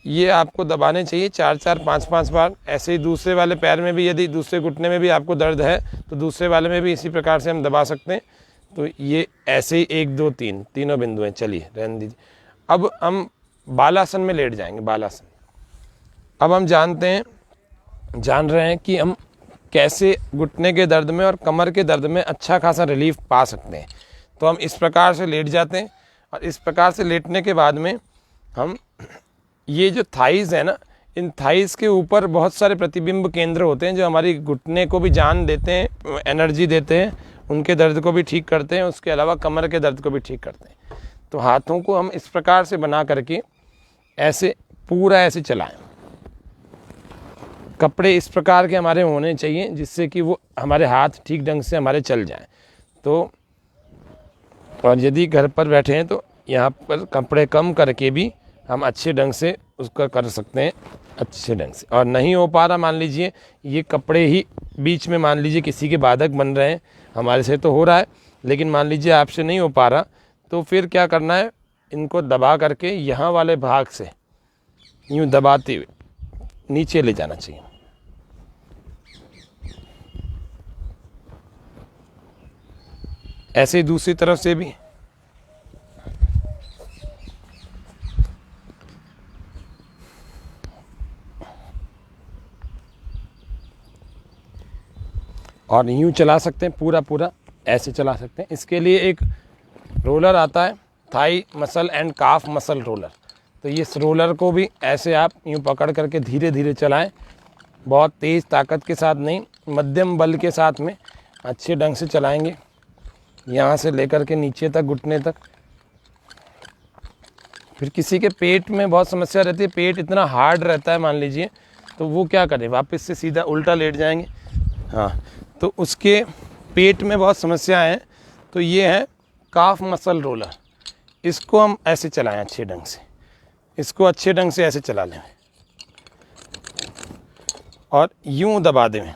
ये आपको दबाने चाहिए 4 5 बार। ऐसे ही दूसरे वाले पैर में भी, यदि दूसरे घुटने में भी आपको दर्द है तो दूसरे वाले में भी इसी प्रकार से हम दबा सकते हैं। तो ये ऐसे ही 1 2 3 तीनों बिंदु हैं। चलिए रहने दीजिए। अब हम बालासन में लेट जाएंगे, बालासन। अब हम जान रहे हैं कि हम कैसे घुटने के दर्द में और कमर के दर्द में अच्छा खासा रिलीफ पा सकते हैं। तो हम इस प्रकार से लेट जाते हैं, और इस प्रकार से लेटने के बाद में हम ये जो थाइज़ है ना, इन थाइज़ के ऊपर बहुत सारे प्रतिबिंब केंद्र होते हैं जो हमारी घुटने को भी जान देते हैं, एनर्जी देते हैं, उनके दर्द को भी ठीक करते हैं, उसके अलावा कमर के दर्द को भी ठीक करते हैं। तो हाथों को हम इस प्रकार से बना करके ऐसे पूरा ऐसे चलाएं। कपड़े इस प्रकार के हमारे होने चाहिए जिससे कि वो हमारे हाथ ठीक ढंग से हमारे चल जाएं। तो और यदि घर पर बैठे हैं तो यहाँ पर कपड़े कम करके भी हम अच्छे ढंग से उसका कर सकते हैं, अच्छे ढंग से। और नहीं हो पा रहा, मान लीजिए ये कपड़े ही बीच में मान लीजिए किसी के बाधक बन रहे हैं, हमारे से तो हो रहा है लेकिन मान लीजिए आपसे नहीं हो पा रहा, तो फिर क्या करना है, इनको दबा करके यहाँ वाले भाग से यूँ दबाते हुए नीचे ले जाना चाहिए। ऐसे ही दूसरी तरफ से भी। और यूँ चला सकते हैं, पूरा ऐसे चला सकते हैं। इसके लिए एक रोलर आता है, thigh muscle and calf muscle roller. तो ये इस रोलर को भी ऐसे आप यूँ पकड़ करके धीरे धीरे चलाएं, बहुत तेज़ ताकत के साथ नहीं, मध्यम बल के साथ में अच्छे ढंग से चलाएंगे, यहाँ से लेकर के नीचे तक, घुटने तक। फिर किसी के पेट में बहुत समस्या रहती है, पेट इतना हार्ड रहता है मान लीजिए, तो वो क्या करें, वापस से सीधा उल्टा लेट जाएंगे। हाँ, तो उसके पेट में बहुत समस्या है, तो ये है काफ मसल रोलर। इसको हम ऐसे चलाएं अच्छे ढंग से, इसको अच्छे ढंग से ऐसे चला लें और यूँ दबा दें।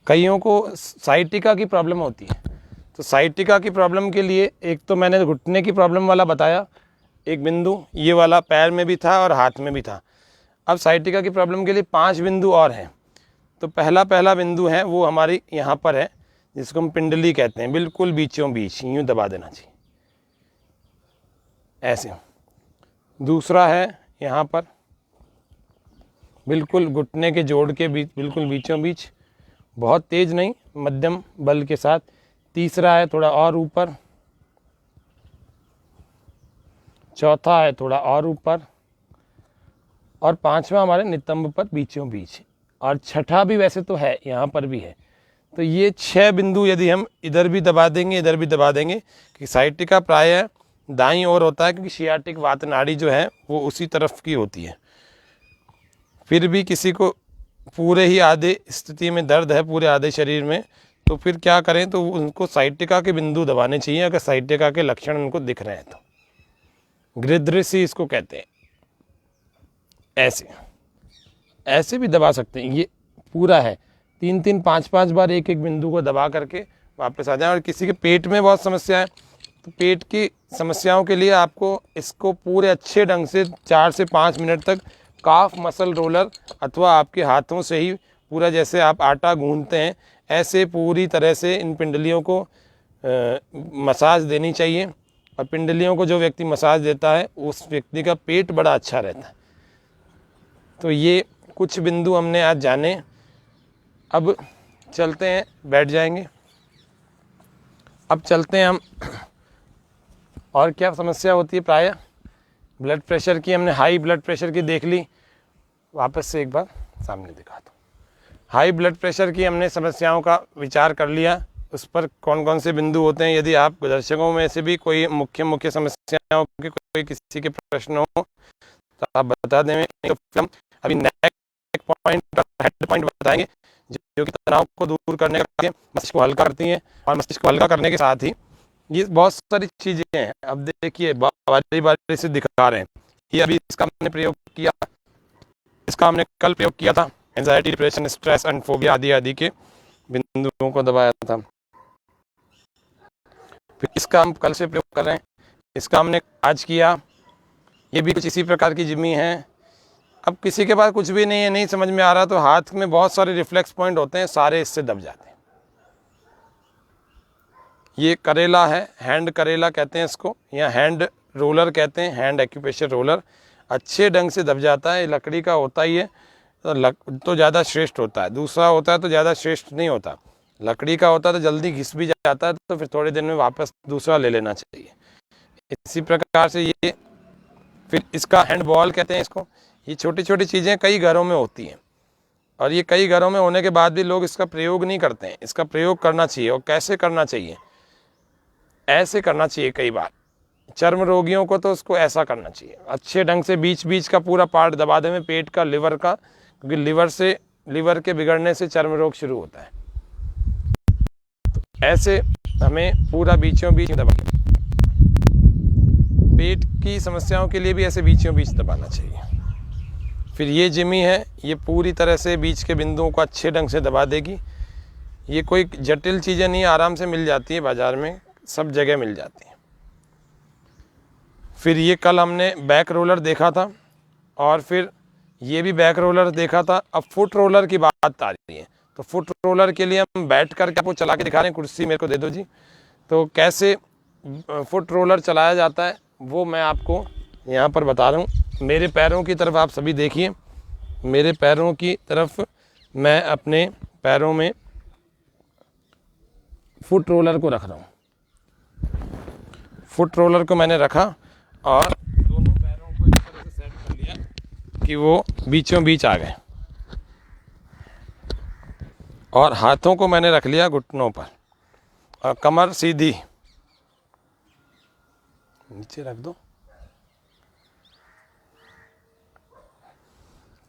कईयों को साइटिका की प्रॉब्लम होती है, तो साइटिका की प्रॉब्लम के लिए एक तो मैंने घुटने की प्रॉब्लम वाला बताया, एक बिंदु ये वाला पैर में भी था और हाथ में भी था। अब साइटिका की प्रॉब्लम के लिए 5 बिंदु और हैं। तो पहला बिंदु है वो हमारी यहाँ पर है, जिसको हम पिंडली कहते हैं, बिल्कुल बीचों बीच यूँ दबा देना चाहिए ऐसे। दूसरा है यहाँ पर बिल्कुल घुटने के जोड़ के बीच, बिल्कुल बीचों बीच, बहुत तेज़ नहीं, मध्यम बल के साथ। तीसरा है थोड़ा और ऊपर, चौथा है थोड़ा और ऊपर, और 5वां हमारे नितंब पर बीचों बीच, और छठा भी वैसे तो है, यहाँ पर भी है। तो ये 6 बिंदु यदि हम इधर भी दबा देंगे, इधर भी दबा देंगे, कि साइटिका प्रायः दाईं ओर होता है, क्योंकि सियाटिक वात नाड़ी जो है वो उसी तरफ की होती है। फिर भी किसी को पूरे ही आधे स्थिति में दर्द है, पूरे आधे शरीर में, तो फिर क्या करें, तो उनको साइटिका के बिंदु दबाने चाहिए अगर साइटिका के लक्षण उनको दिख रहे हैं तो। गृध्रसी इसको कहते हैं। ऐसे ऐसे भी दबा सकते हैं, ये पूरा है 3-3 5-5 बार एक एक बिंदु को दबा करके वापस आ जाए। और किसी के पेट में बहुत समस्या है तो पेट की समस्याओं के लिए आपको इसको पूरे अच्छे ढंग से 4 से 5 मिनट तक काफ मसल रोलर अथवा आपके हाथों से ही पूरा, जैसे आप आटा गूंथते हैं ऐसे पूरी तरह से इन पिंडलियों को मसाज देनी चाहिए। और पिंडलियों को जो व्यक्ति मसाज देता है उस व्यक्ति का पेट बड़ा अच्छा रहता है। तो ये कुछ बिंदु हमने आज जाने। अब चलते हैं, बैठ जाएंगे। अब चलते हैं हम, और क्या समस्या होती है प्रायः ब्लड प्रेशर की, हमने हाई ब्लड प्रेशर की देख ली। वापस से एक बार सामने दिखा दो। हाई ब्लड प्रेशर की हमने समस्याओं का विचार कर लिया, उस पर कौन कौन से बिंदु होते हैं। यदि आप दर्शकों में से भी कोई मुख्य समस्याओं के कोई किसी के प्रश्न हो तो आप बता दें। तो हम अभी नेक पॉइंट और हेड पॉइंट बताएंगे जो कि तनाव को दूर करने का, मस्तिष्क को हल्का करती हैं। और मस्तिष्क को हल्का करने के साथ ही ये बहुत सारी चीज़ें हैं। अब देखिए बारी बारी से दिखा रहे हैं। ये अभी इसका हमने प्रयोग किया, इसका हमने कल प्रयोग किया था। Anxiety, depression, stress and phobia आदि आदि के बिंदुओं को दबाया था। फिर इसका हम कल से प्रयोग कर रहे हैं, इसका हमने आज किया। ये भी कुछ इसी प्रकार की जिम्मी है। अब किसी के पास कुछ भी नहीं है, नहीं समझ में आ रहा, तो हाथ में बहुत सारे रिफ्लेक्स पॉइंट होते हैं, सारे इससे दब जाते हैं। ये करेला है, हैंड करेला कहते हैं इसको, या हैंड रोलर कहते हैं, हैंड एक्यूप्रेशर रोलर। अच्छे ढंग से दब जाता है, लकड़ी का होता ही है तो ज़्यादा श्रेष्ठ होता है। दूसरा होता है तो ज़्यादा श्रेष्ठ नहीं होता। लकड़ी का होता है तो जल्दी घिस भी जाता है, तो फिर थोड़े दिन में वापस दूसरा ले लेना चाहिए। इसी प्रकार से ये, फिर इसका हैंड बॉल कहते हैं इसको। ये छोटी छोटी चीज़ें कई घरों में होती हैं, और ये कई घरों में होने के बाद भी लोग इसका प्रयोग नहीं करते हैं। इसका प्रयोग करना चाहिए। और कैसे करना चाहिए? ऐसे करना चाहिए। कई बार चर्म रोगियों को तो उसको ऐसा करना चाहिए, अच्छे ढंग से बीच बीच का पूरा पार्ट दबा दें, पेट का, लिवर का, क्योंकि लिवर के बिगड़ने से चर्म रोग शुरू होता है। तो ऐसे हमें पूरा बीचों बीच दबा, पेट की समस्याओं के लिए भी ऐसे बीचों बीच दबाना चाहिए। फिर ये जिमी है, ये पूरी तरह से बीच के बिंदुओं को अच्छे ढंग से दबा देगी। ये कोई जटिल चीज़ें नहीं, आराम से मिल जाती है, बाज़ार में सब जगह मिल जाती है। फिर ये कल हमने बैक रोलर देखा था, और फिर ये भी बैक रोलर देखा था। अब फुट रोलर की बात आ रही है, तो फुट रोलर के लिए हम बैठ करके आपको चला के दिखा रहे हैं। कुर्सी मेरे को दे दो जी। तो कैसे फुट रोलर चलाया जाता है वो मैं आपको यहाँ पर बता रहा हूँ। मेरे पैरों की तरफ आप सभी देखिए, मेरे पैरों की तरफ मैं अपने पैरों में फुट रोलर को रख रहा हूँ। फुट रोलर को मैंने रखा और दोनों पैरों को इस तरह से सेट कर लिया कि वो बीचों बीच आ गए, और हाथों को मैंने रख लिया घुटनों पर, और कमर सीधी नीचे रख दो।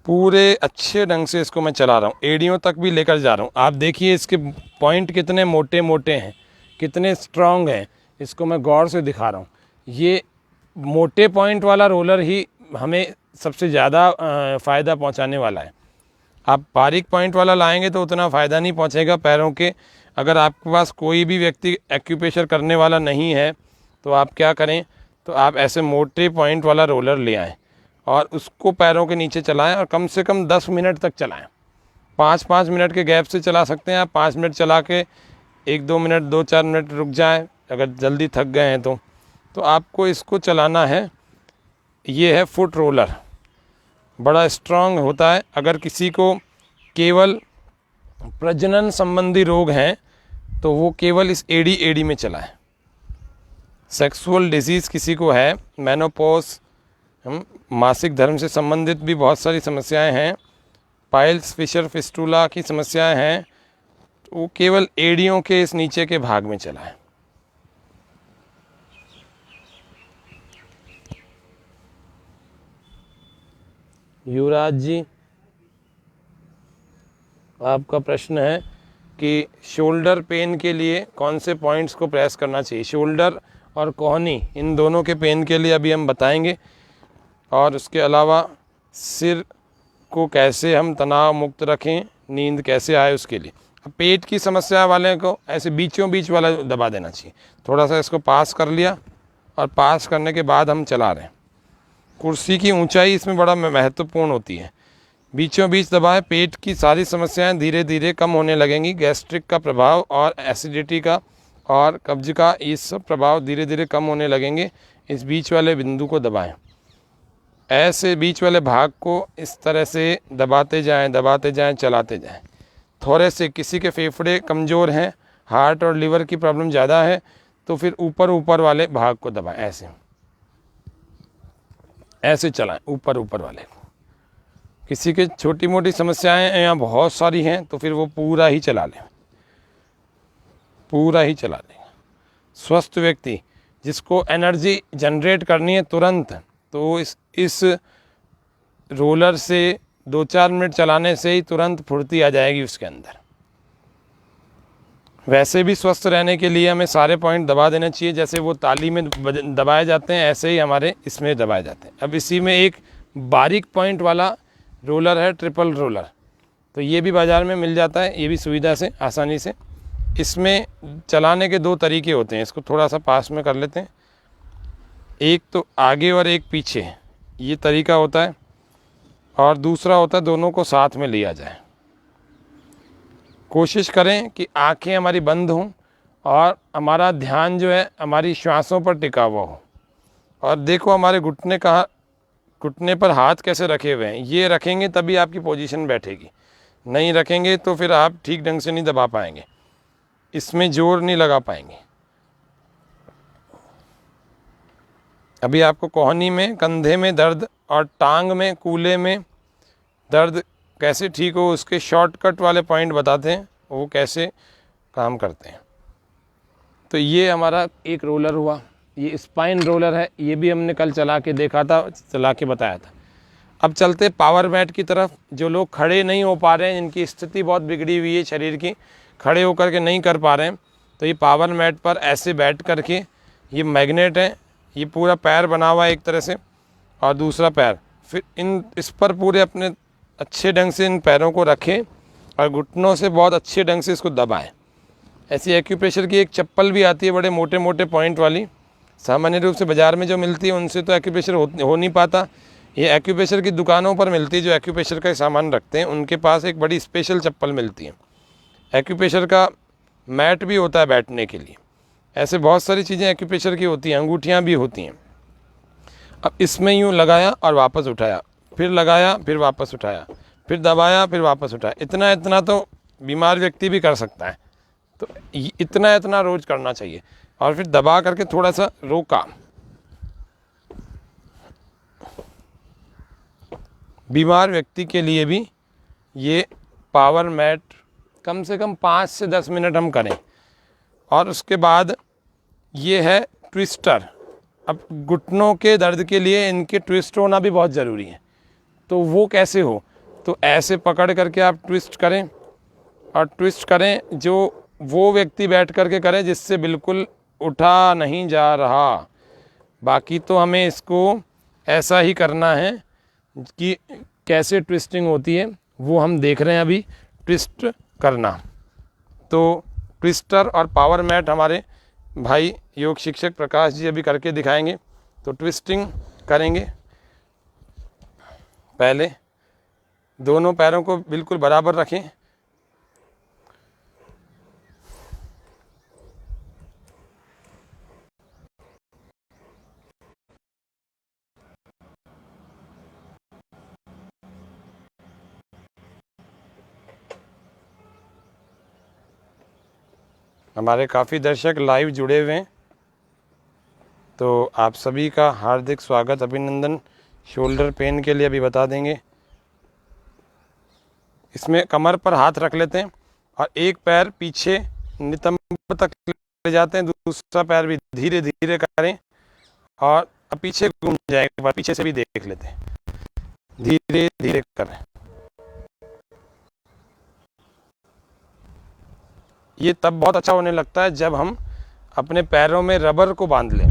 पूरे अच्छे ढंग से इसको मैं चला रहा हूँ, एड़ियों तक भी लेकर जा रहा हूँ। आप देखिए इसके पॉइंट कितने मोटे मोटे हैं, कितने स्ट्रांग हैं, इसको मैं गौर से दिखा रहा हूँ। ये मोटे पॉइंट वाला रोलर ही हमें सबसे ज़्यादा फ़ायदा पहुँचाने वाला है। आप बारीक पॉइंट वाला लाएंगे तो उतना फ़ायदा नहीं पहुँचेगा पैरों के। अगर आपके पास कोई भी व्यक्ति एक्यूप्रेशर करने वाला नहीं है तो आप क्या करें, तो आप ऐसे मोटे पॉइंट वाला रोलर ले आएँ और उसको पैरों के नीचे चलाएं, और कम से कम 10 मिनट तक चलाएं। 5-5 मिनट के गैप से चला सकते हैं आप। 5 मिनट चला के 1-2 मिनट, 2-4 मिनट रुक जाएं अगर जल्दी थक गए हैं तो आपको इसको चलाना है। ये है फुट रोलर, बड़ा स्ट्रांग होता है। अगर किसी को केवल प्रजनन संबंधी रोग हैं तो वो केवल इस एड़ी में चलाएं। सेक्सुअल डिजीज़ किसी को है, मेनोपॉज, मासिक धर्म से संबंधित भी बहुत सारी समस्याएं हैं, पाइल्स, फिशर, फिस्टूला की समस्याएं हैं, वो केवल एड़ियों के इस नीचे के भाग में चला है। युवराज जी, आपका प्रश्न है कि शोल्डर पेन के लिए कौन से पॉइंट्स को प्रेस करना चाहिए। शोल्डर और कोहनी इन दोनों के पेन के लिए अभी हम बताएंगे, और उसके अलावा सिर को कैसे हम तनाव मुक्त रखें, नींद कैसे आए उसके लिए। अब पेट की समस्या वाले को ऐसे बीचों बीच वाला दबा देना चाहिए। थोड़ा सा इसको पास कर लिया, और पास करने के बाद हम चला रहे हैं। कुर्सी की ऊंचाई इसमें बड़ा महत्वपूर्ण होती है। बीचों बीच दबाएं, पेट की सारी समस्याएं धीरे धीरे कम होने लगेंगी। गैस्ट्रिक का प्रभाव और एसिडिटी का और कब्ज का, ये सब प्रभाव धीरे धीरे कम होने लगेंगे। इस बीच वाले बिंदु को दबाएं। ऐसे बीच वाले भाग को इस तरह से दबाते जाएं, चलाते जाएं। थोड़े से किसी के फेफड़े कमज़ोर हैं, हार्ट और लिवर की प्रॉब्लम ज़्यादा है, तो फिर ऊपर वाले भाग को दबाएं। ऐसे चलाएं ऊपर वाले को। किसी के छोटी मोटी समस्याएं या बहुत सारी हैं तो फिर वो पूरा ही चला लें। स्वस्थ व्यक्ति जिसको एनर्जी जनरेट करनी है तुरंत, तो इस रोलर से 2-4 मिनट चलाने से ही तुरंत फुर्ती आ जाएगी उसके अंदर। वैसे भी स्वस्थ रहने के लिए हमें सारे पॉइंट दबा देने चाहिए। जैसे वो ताली में दबाए जाते हैं, ऐसे ही हमारे इसमें दबाए जाते हैं। अब इसी में एक बारीक पॉइंट वाला रोलर है, ट्रिपल रोलर, तो ये भी बाज़ार में मिल जाता है, ये भी सुविधा से आसानी से। इसमें चलाने के 2 तरीके होते हैं। इसको थोड़ा सा पास में कर लेते हैं। एक तो आगे और एक पीछे, ये तरीका होता है, और दूसरा होता है दोनों को साथ में लिया जाए। कोशिश करें कि आंखें हमारी बंद हों और हमारा ध्यान जो है हमारी श्वासों पर टिका हुआ हो। और देखो हमारे घुटने पर हाथ कैसे रखे हुए हैं। ये रखेंगे तभी आपकी पोजीशन बैठेगी, नहीं रखेंगे तो फिर आप ठीक ढंग से नहीं दबा पाएंगे, इसमें जोर नहीं लगा पाएंगे। अभी आपको कोहनी में, कंधे में दर्द और टांग में, कूल्हे में दर्द कैसे ठीक हो, उसके शॉर्टकट वाले पॉइंट बताते हैं, वो कैसे काम करते हैं। तो ये हमारा एक रोलर हुआ, ये स्पाइन रोलर है, ये भी हमने कल चला के देखा था, चला के बताया था। अब चलते पावर मैट की तरफ। जो लोग खड़े नहीं हो पा रहे हैं, जिनकी स्थिति बहुत बिगड़ी हुई है शरीर की, खड़े होकर के नहीं कर पा रहे हैं, तो ये पावर मैट पर ऐसे बैठ करके, ये मैग्नेट है, ये पूरा पैर बना हुआ है एक तरह से, और दूसरा पैर, फिर इस पर पूरे अपने अच्छे ढंग से इन पैरों को रखें और घुटनों से बहुत अच्छे ढंग से इसको दबाएं। ऐसी एक्यूप्रेशर की एक चप्पल भी आती है, बड़े मोटे मोटे पॉइंट वाली, सामान्य रूप से बाज़ार में जो मिलती है उनसे तो एक्यूप्रेशर हो नहीं पाता। ये एक्यूप्रेशर की दुकानों पर मिलती है, जो एक्यूप्रेशर का सामान रखते हैं उनके पास एक बड़ी स्पेशल चप्पल मिलती है। एक्यूप्रेशर का मैट भी होता है बैठने के लिए। ऐसे बहुत सारी चीज़ें एक्यूप्रेशर की होती हैं, अंगूठियाँ भी होती हैं। अब इसमें यूँ लगाया और वापस उठाया, फिर लगाया, फिर वापस उठाया, फिर दबाया, फिर वापस उठाया। इतना तो बीमार व्यक्ति भी कर सकता है, तो इतना रोज़ करना चाहिए। और फिर दबा करके थोड़ा सा रोका। बीमार व्यक्ति के लिए भी ये पावर मैट कम से कम 5 से 10 मिनट हम करें। और उसके बाद ये है ट्विस्टर। अब घुटनों के दर्द के लिए इनके ट्विस्ट होना भी बहुत ज़रूरी है। तो वो कैसे हो, तो ऐसे पकड़ करके आप ट्विस्ट करें, और ट्विस्ट करें जो वो व्यक्ति बैठ करके करे जिससे बिल्कुल उठा नहीं जा रहा। बाकी तो हमें इसको ऐसा ही करना है कि कैसे ट्विस्टिंग होती है वो हम देख रहे हैं अभी, ट्विस्ट करना। तो ट्विस्टर और पावर मैट हमारे भाई योग शिक्षक प्रकाश जी अभी करके दिखाएंगे। तो ट्विस्टिंग करेंगे, पहले दोनों पैरों को बिल्कुल बराबर रखें, हमारे काफ़ी दर्शक लाइव जुड़े हुए हैं, तो आप सभी का हार्दिक स्वागत, अभिनंदन। शोल्डर पेन के लिए अभी बता देंगे। इसमें कमर पर हाथ रख लेते हैं और एक पैर पीछे नितंब तक ले जाते हैं, दूसरा पैर भी धीरे धीरे करें और अब पीछे घूम जाएगा, पीछे से भी देख लेते हैं, धीरे धीरे करें। ये तब बहुत अच्छा होने लगता है जब हम अपने पैरों में रबर को बांध लें।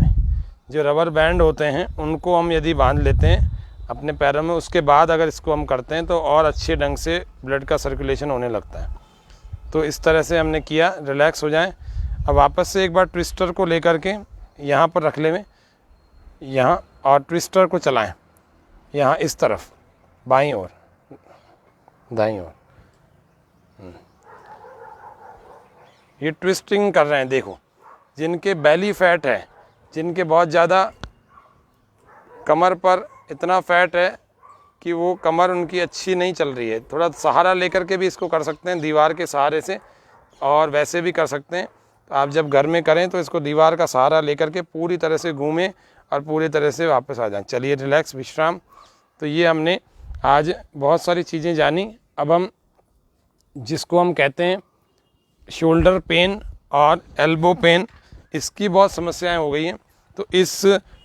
जो रबर बैंड होते हैं उनको हम यदि बांध लेते हैं अपने पैरों में, उसके बाद अगर इसको हम करते हैं तो और अच्छे ढंग से ब्लड का सर्कुलेशन होने लगता है। तो इस तरह से हमने किया, रिलैक्स हो जाएं। अब वापस से एक बार ट्विस्टर को लेकर के यहाँ पर रख लें, यहाँ, और ट्विस्टर को चलाएं यहाँ इस तरफ, बाईं ओर, दाईं ओर। ये ट्विस्टिंग कर रहे हैं। देखो, जिनके बेली फैट है, जिनके बहुत ज़्यादा कमर पर इतना फैट है कि वो कमर उनकी अच्छी नहीं चल रही है, थोड़ा सहारा लेकर के भी इसको कर सकते हैं, दीवार के सहारे से, और वैसे भी कर सकते हैं। तो आप जब घर में करें तो इसको दीवार का सहारा लेकर के पूरी तरह से घूमें और पूरी तरह से वापस आ जाएं। चलिए, रिलैक्स, विश्राम। तो ये हमने आज बहुत सारी चीज़ें जानी। अब हम जिसको हम कहते हैं शोल्डर पेन और एल्बो पेन, इसकी बहुत समस्याएं हो गई हैं। तो इस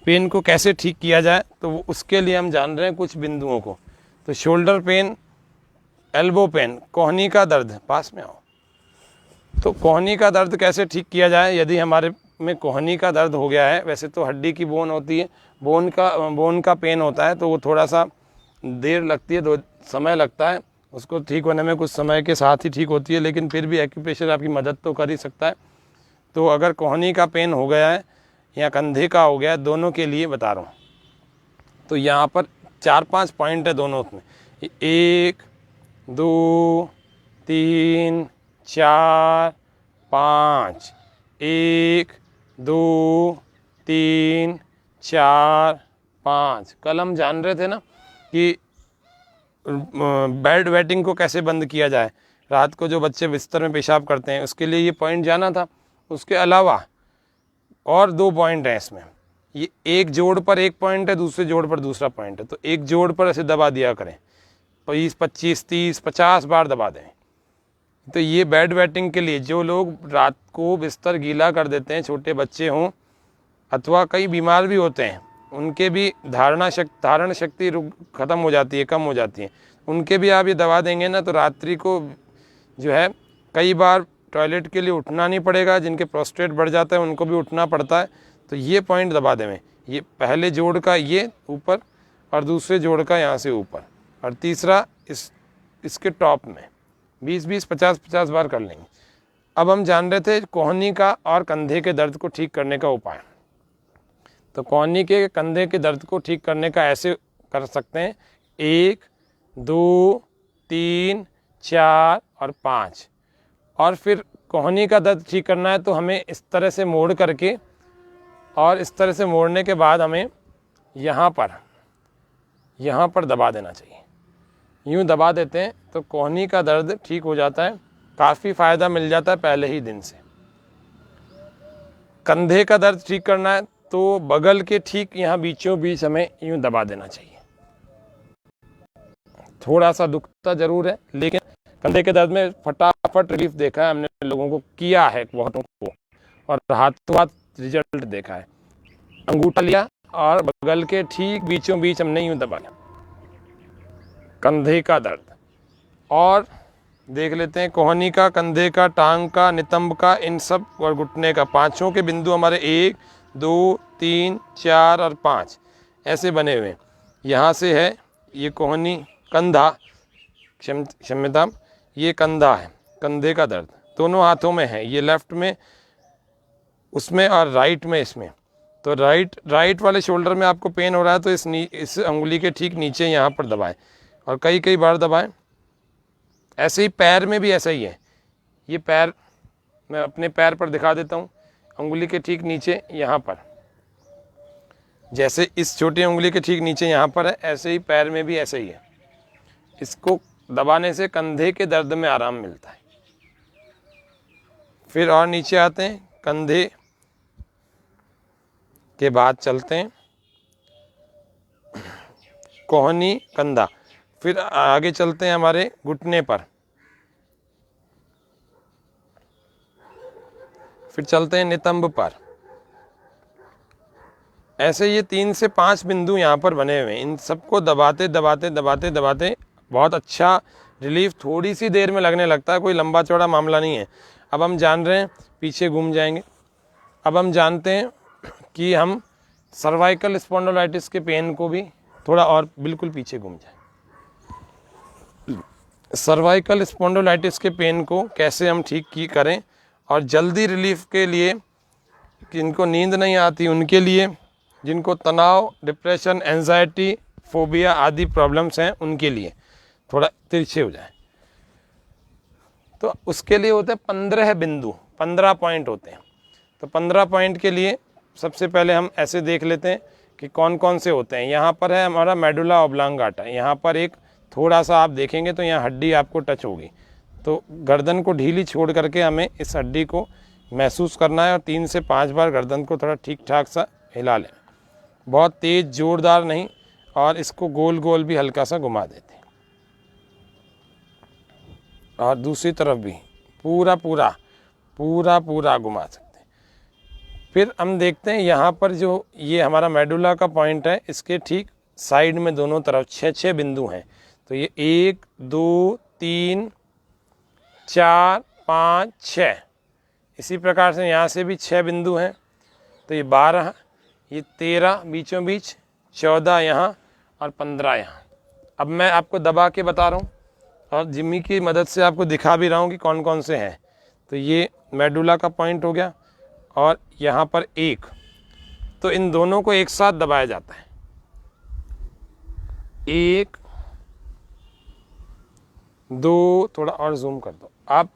पेन को कैसे ठीक किया जाए, तो उसके लिए हम जान रहे हैं कुछ बिंदुओं को। तो शोल्डर पेन, एल्बो पेन, कोहनी का दर्द, पास में आओ। तो कोहनी का दर्द कैसे ठीक किया जाए? यदि हमारे में कोहनी का दर्द हो गया है, वैसे तो हड्डी की बोन होती है, बोन का पेन होता है, तो वो थोड़ा सा देर लगती है, समय लगता है उसको ठीक होने में, कुछ समय के साथ ही ठीक होती है, लेकिन फिर भी एक्यूप्रेशर आपकी मदद तो कर ही सकता है। तो अगर कोहनी का पेन हो गया है या कंधे का हो गया है, दोनों के लिए बता रहा हूँ, तो यहाँ पर 4-5 पॉइंट है दोनों में। 1 2 3 4 5, 1 2 3 4 5। कल हम जान रहे थे ना कि बेड वेटिंग को कैसे बंद किया जाए, रात को जो बच्चे बिस्तर में पेशाब करते हैं उसके लिए ये पॉइंट जाना था। उसके अलावा और 2 पॉइंट हैं इसमें। ये एक जोड़ पर एक पॉइंट है, दूसरे जोड़ पर दूसरा पॉइंट है। तो एक जोड़ पर ऐसे दबा दिया करें, 20 25 30 50 बार दबा दें। तो ये बेड वेटिंग के लिए, जो लोग रात को बिस्तर गीला कर देते हैं, छोटे बच्चे हों अथवा कई बीमार भी होते हैं, उनके भी धारण शक्ति ख़त्म हो जाती है, कम हो जाती है, उनके भी आप ये दवा देंगे ना, तो रात्रि को जो है कई बार टॉयलेट के लिए उठना नहीं पड़ेगा। जिनके प्रोस्टेट बढ़ जाता है उनको भी उठना पड़ता है। तो ये पॉइंट दबा दें, ये पहले जोड़ का ये ऊपर और दूसरे जोड़ का यहाँ से ऊपर, और तीसरा इसके टॉप में 20-20 50-50 बार कर लेंगे। अब हम जान रहे थे कोहनी का और कंधे के दर्द को ठीक करने का उपाय। तो कोहनी के कंधे के दर्द को ठीक करने का ऐसे कर सकते हैं, 1 2 3 4 और 5। और फिर कोहनी का दर्द ठीक करना है तो हमें इस तरह से मोड़ करके, और इस तरह से मोड़ने के बाद हमें यहाँ पर दबा देना चाहिए। यूँ दबा देते हैं तो कोहनी का दर्द ठीक हो जाता है, काफ़ी फ़ायदा मिल जाता है पहले ही दिन से। कंधे का दर्द ठीक करना है तो बगल के ठीक यहाँ बीचों बीच हमें यूँ दबा देना चाहिए। थोड़ा सा दुखता ज़रूर है, लेकिन कंधे के दर्द में फटाफट रिलीफ देखा है हमने, लोगों को किया है बहुतों को, और हाथों हाथ रिजल्ट देखा है। अंगूठा लिया और बगल के ठीक बीचों बीच हमने यूँ दबाया, कंधे का दर्द। और देख लेते हैं कोहनी का, कंधे का, टांग का, नितंब का, इन सब, और घुटने का। पांचों के बिंदु हमारे 1 2 3 4 और 5 ऐसे बने हुए। यहाँ से है ये कोहनी, कंधा, क्षम्यता, ये कंधा है, कंधे का दर्द दोनों हाथों में है, ये लेफ्ट में उसमें और राइट में इसमें। तो राइट वाले शोल्डर में आपको पेन हो रहा है तो इस अंगुली के ठीक नीचे यहाँ पर दबाएं, और कई बार दबाएं। ऐसे ही पैर में भी ऐसा ही है। ये पैर मैं अपने पैर पर दिखा देता हूँ, अंगुली के ठीक नीचे यहाँ पर, जैसे इस छोटी उंगली के ठीक नीचे यहाँ पर है, ऐसे ही पैर में भी ऐसे ही है। इसको दबाने से कंधे के दर्द में आराम मिलता है। फिर और नीचे आते हैं, कंधे के बाद चलते हैं कोहनी, कंधा, फिर आगे चलते हैं हमारे घुटने पर, फिर चलते हैं नितंब पर। ऐसे ये 3 से 5 बिंदु यहाँ पर बने हुए हैं। इन सबको दबाते दबाते दबाते दबाते बहुत अच्छा रिलीफ थोड़ी सी देर में लगने लगता है, कोई लंबा चौड़ा मामला नहीं है। अब हम जान रहे हैं, पीछे घूम जाएंगे। अब हम जानते हैं कि हम सर्वाइकल स्पॉन्डिलोलाइटिस के पेन को भी थोड़ा और बिल्कुल पीछे घूम जाए। सर्वाइकल स्पॉन्डिलोलाइटिस के पेन को कैसे हम ठीक की करें और जल्दी रिलीफ के लिए, जिनको नींद नहीं आती उनके लिए, जिनको तनाव, डिप्रेशन, एंजाइटी, फोबिया आदि प्रॉब्लम्स हैं उनके लिए थोड़ा तिरछे हो जाए, तो उसके लिए होते हैं 15 बिंदु, 15 पॉइंट होते हैं। तो 15 पॉइंट के लिए सबसे पहले हम ऐसे देख लेते हैं कि कौन कौन से होते हैं। यहाँ पर है हमारा मेडुला ऑब्लांगाटा। यहाँ पर एक थोड़ा सा आप देखेंगे तो यहाँ हड्डी आपको टच होगी, तो गर्दन को ढीली छोड़ करके हमें इस हड्डी को महसूस करना है और 3 से 5 बार गर्दन को थोड़ा ठीक ठाक सा हिला लें, बहुत तेज़ जोरदार नहीं, और इसको गोल गोल भी हल्का सा घुमा देते हैं। और दूसरी तरफ भी पूरा पूरा पूरा पूरा घुमा सकते हैं। फिर हम देखते हैं यहाँ पर जो ये हमारा मेडुला का पॉइंट है, इसके ठीक साइड में दोनों तरफ 6 बिंदु हैं। तो ये 1 2 3 4 5 6, इसी प्रकार से यहाँ से भी 6 बिंदु हैं। तो ये 12, ये 13 बीचों बीच, 14 यहाँ और 15 यहाँ। अब मैं आपको दबा के बता रहा हूँ और जिम्मी की मदद से आपको दिखा भी रहा हूँ कि कौन कौन से हैं। तो ये मेडुला का पॉइंट हो गया और यहाँ पर 1, तो इन दोनों को एक साथ दबाया जाता है। 1 2, थोड़ा और जूम कर दो। आप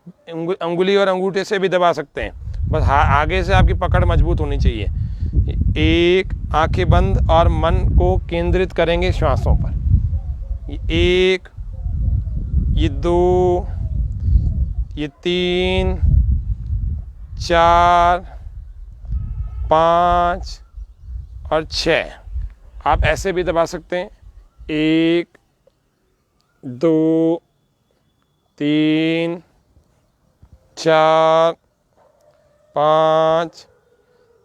अंगुली और अंगूठे से भी दबा सकते हैं, बस आगे से आपकी पकड़ मजबूत होनी चाहिए। 1, आंखें बंद और मन को केंद्रित करेंगे श्वासों पर। 1, ये 2, ये 3 4 5 और 6। आप ऐसे भी दबा सकते हैं। 1 2 3 4 5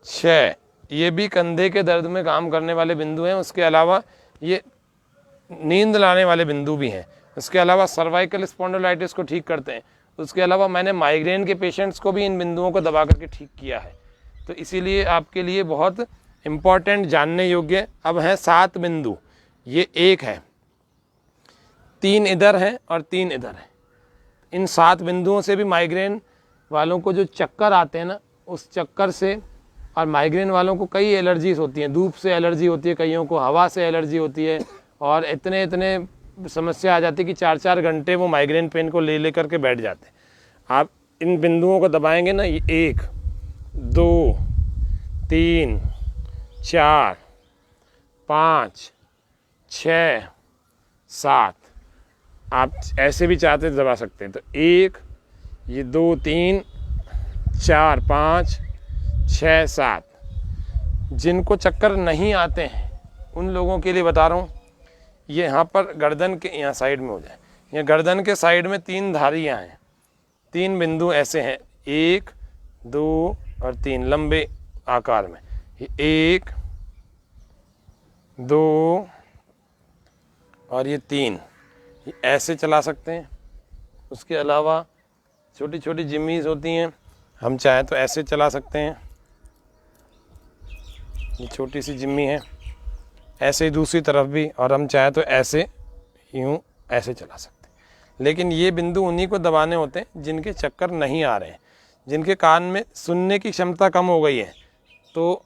6, ये भी कंधे के दर्द में काम करने वाले बिंदु हैं। उसके अलावा ये नींद लाने वाले बिंदु भी हैं। उसके अलावा सर्वाइकल स्पॉन्डिलोलाइटिस को ठीक करते हैं। उसके अलावा मैंने माइग्रेन के पेशेंट्स को भी इन बिंदुओं को दबा करके ठीक किया है। तो इसीलिए आपके लिए बहुत इम्पॉर्टेंट, जानने योग्य अब हैं 7 बिंदु। ये 1 है, 3 इधर हैं और 3 इधर हैं। इन 7 बिंदुओं से भी माइग्रेन वालों को जो चक्कर आते हैं ना, उस चक्कर से, और माइग्रेन वालों को कई एलर्जीज होती हैं। धूप से एलर्जी होती है, कईयों को हवा से एलर्जी होती है, और इतने समस्या आ जाती है कि 4-4 घंटे वो माइग्रेन पेन को ले करके बैठ जाते हैं। आप इन बिंदुओं को दबाएंगे ना, ये 1 2 3 4 5 6 7, आप ऐसे भी चाहते दबा सकते हैं। तो 1, ये 2 3 4 5 6 7। जिनको चक्कर नहीं आते हैं उन लोगों के लिए बता रहा हूँ, ये यहाँ पर गर्दन के यहाँ साइड में हो जाए। ये गर्दन के साइड में 3 धारियाँ हैं, 3 बिंदु ऐसे हैं, 1 2 और 3 लंबे आकार में। ये 1 2 और ये 3, ये ऐसे चला सकते हैं। उसके अलावा छोटी छोटी जिम्मीज़ होती हैं, हम चाहें तो ऐसे चला सकते हैं। ये छोटी सी जिम्मी है, ऐसे ही दूसरी तरफ भी, और हम चाहें तो ऐसे यूँ ऐसे चला सकते हैं। लेकिन ये बिंदु उन्हीं को दबाने होते हैं जिनके चक्कर नहीं आ रहे हैं, जिनके कान में सुनने की क्षमता कम हो गई है, तो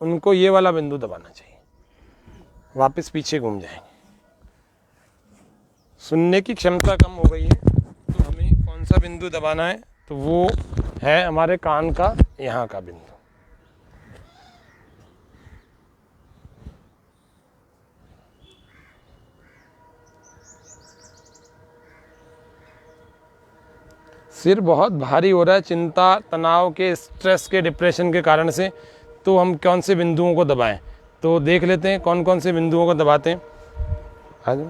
उनको ये वाला बिंदु दबाना चाहिए। वापस पीछे घूम जाएंगे। सुनने की क्षमता कम हो गई है तो हमें कौन सा बिंदु दबाना है, तो वो है हमारे कान का यहाँ का बिंदु। सिर बहुत भारी हो रहा है चिंता, तनाव के, स्ट्रेस के, डिप्रेशन के कारण से, तो हम कौन से बिंदुओं को दबाएं, तो देख लेते हैं कौन कौन से बिंदुओं को दबाते हैं। आ जाओ,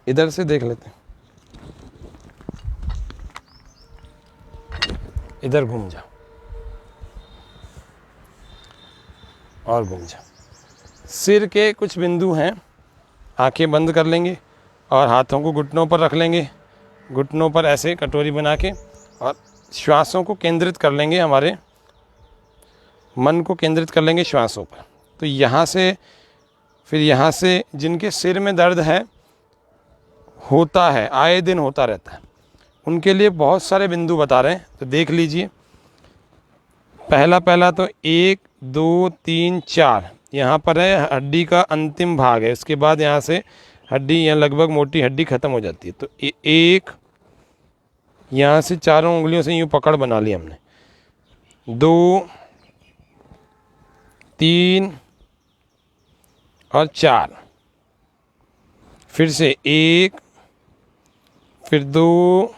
इधर से देख लेते हैं। इधर घूम जाओ और घूम जाओ। सिर के कुछ बिंदु हैं, आंखें बंद कर लेंगे और हाथों को घुटनों पर रख लेंगे घुटनों पर ऐसे कटोरी बना के, और श्वासों को केंद्रित कर लेंगे, हमारे मन को केंद्रित कर लेंगे श्वासों पर। तो यहाँ से, फिर यहाँ से जिनके सिर में दर्द है, होता है, आए दिन होता रहता है, उनके लिए बहुत सारे बिंदु बता रहे हैं, तो देख लीजिए। पहला तो 1 2 3 4 यहाँ पर है, हड्डी का अंतिम भाग है। उसके बाद यहाँ से हड्डी, यहाँ लगभग मोटी हड्डी ख़त्म हो जाती है। तो एक, यहाँ से चारों उंगलियों से यूँ पकड़ बना ली हमने। 2 3 और 4, फिर से 1, फिर 2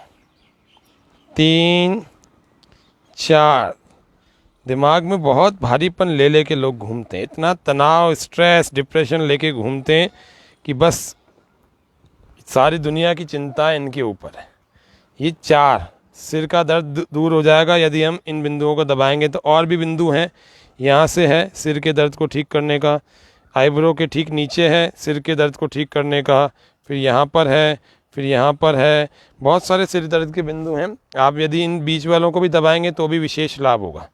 3 4। दिमाग में बहुत भारीपन ले के लोग घूमते हैं, इतना तनाव, स्ट्रेस, डिप्रेशन लेके घूमते हैं कि बस सारी दुनिया की चिंता इनके ऊपर है। ये 4, सिर का दर्द दूर हो जाएगा यदि हम इन बिंदुओं को दबाएंगे। तो और भी बिंदु हैं, यहाँ से है सिर के दर्द को ठीक करने का, आईब्रो के ठीक नीचे है सिर के दर्द को ठीक करने का, फिर यहाँ पर है, फिर यहाँ पर है, बहुत सारे सिर दर्द के बिंदु हैं। आप यदि इन बीच वालों को भी दबाएंगे तो भी विशेष लाभ होगा।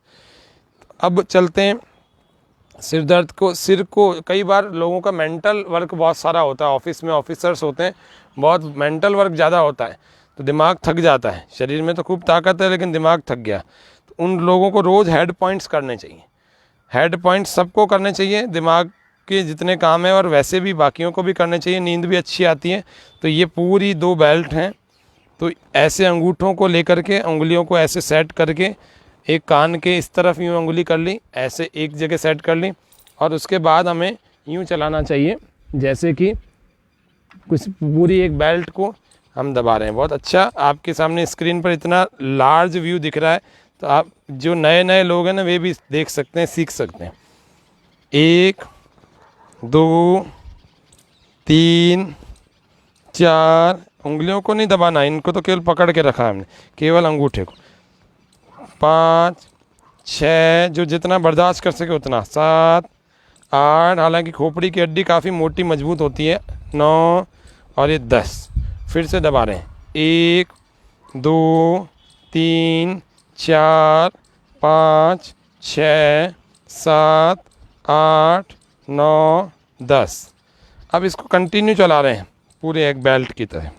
अब चलते हैं सिर दर्द को। सिर को कई बार लोगों का मेंटल वर्क बहुत सारा होता है, ऑफिस में ऑफिसर्स होते हैं, बहुत मेंटल वर्क ज़्यादा होता है, तो दिमाग थक जाता है। शरीर में तो खूब ताकत है लेकिन दिमाग थक गया, तो उन लोगों को रोज़ हेड पॉइंट्स करने चाहिए। हेड पॉइंट्स सबको करने चाहिए, दिमाग के जितने काम हैं, और वैसे भी बाकियों को भी करने चाहिए। नींद भी अच्छी आती है। तो ये पूरी 2 बेल्ट हैं, तो ऐसे अंगूठों को लेकर के, उंगलियों को ऐसे सेट करके, एक कान के इस तरफ यूँ उंगली कर ली, ऐसे एक जगह सेट कर ली, और उसके बाद हमें यूँ चलाना चाहिए जैसे कि कुछ पूरी एक बेल्ट को हम दबा रहे हैं। बहुत अच्छा, आपके सामने स्क्रीन पर इतना लार्ज व्यू दिख रहा है, तो आप जो नए लोग हैं ना, वे भी देख सकते हैं, सीख सकते हैं। 1 2 3 4, उंगलियों को नहीं दबाना, इनको तो केवल पकड़ के रखा है हमने, केवल अंगूठे को। 5 6, जो जितना बर्दाश्त कर सके उतना। 7 8, हालांकि खोपड़ी की हड्डी काफ़ी मोटी मजबूत होती है। 9 और ये 10। फिर से दबा रहे हैं। 1 2 3 4 5 6 7 8 9 10। अब इसको कंटिन्यू चला रहे हैं पूरे एक बेल्ट की तरह।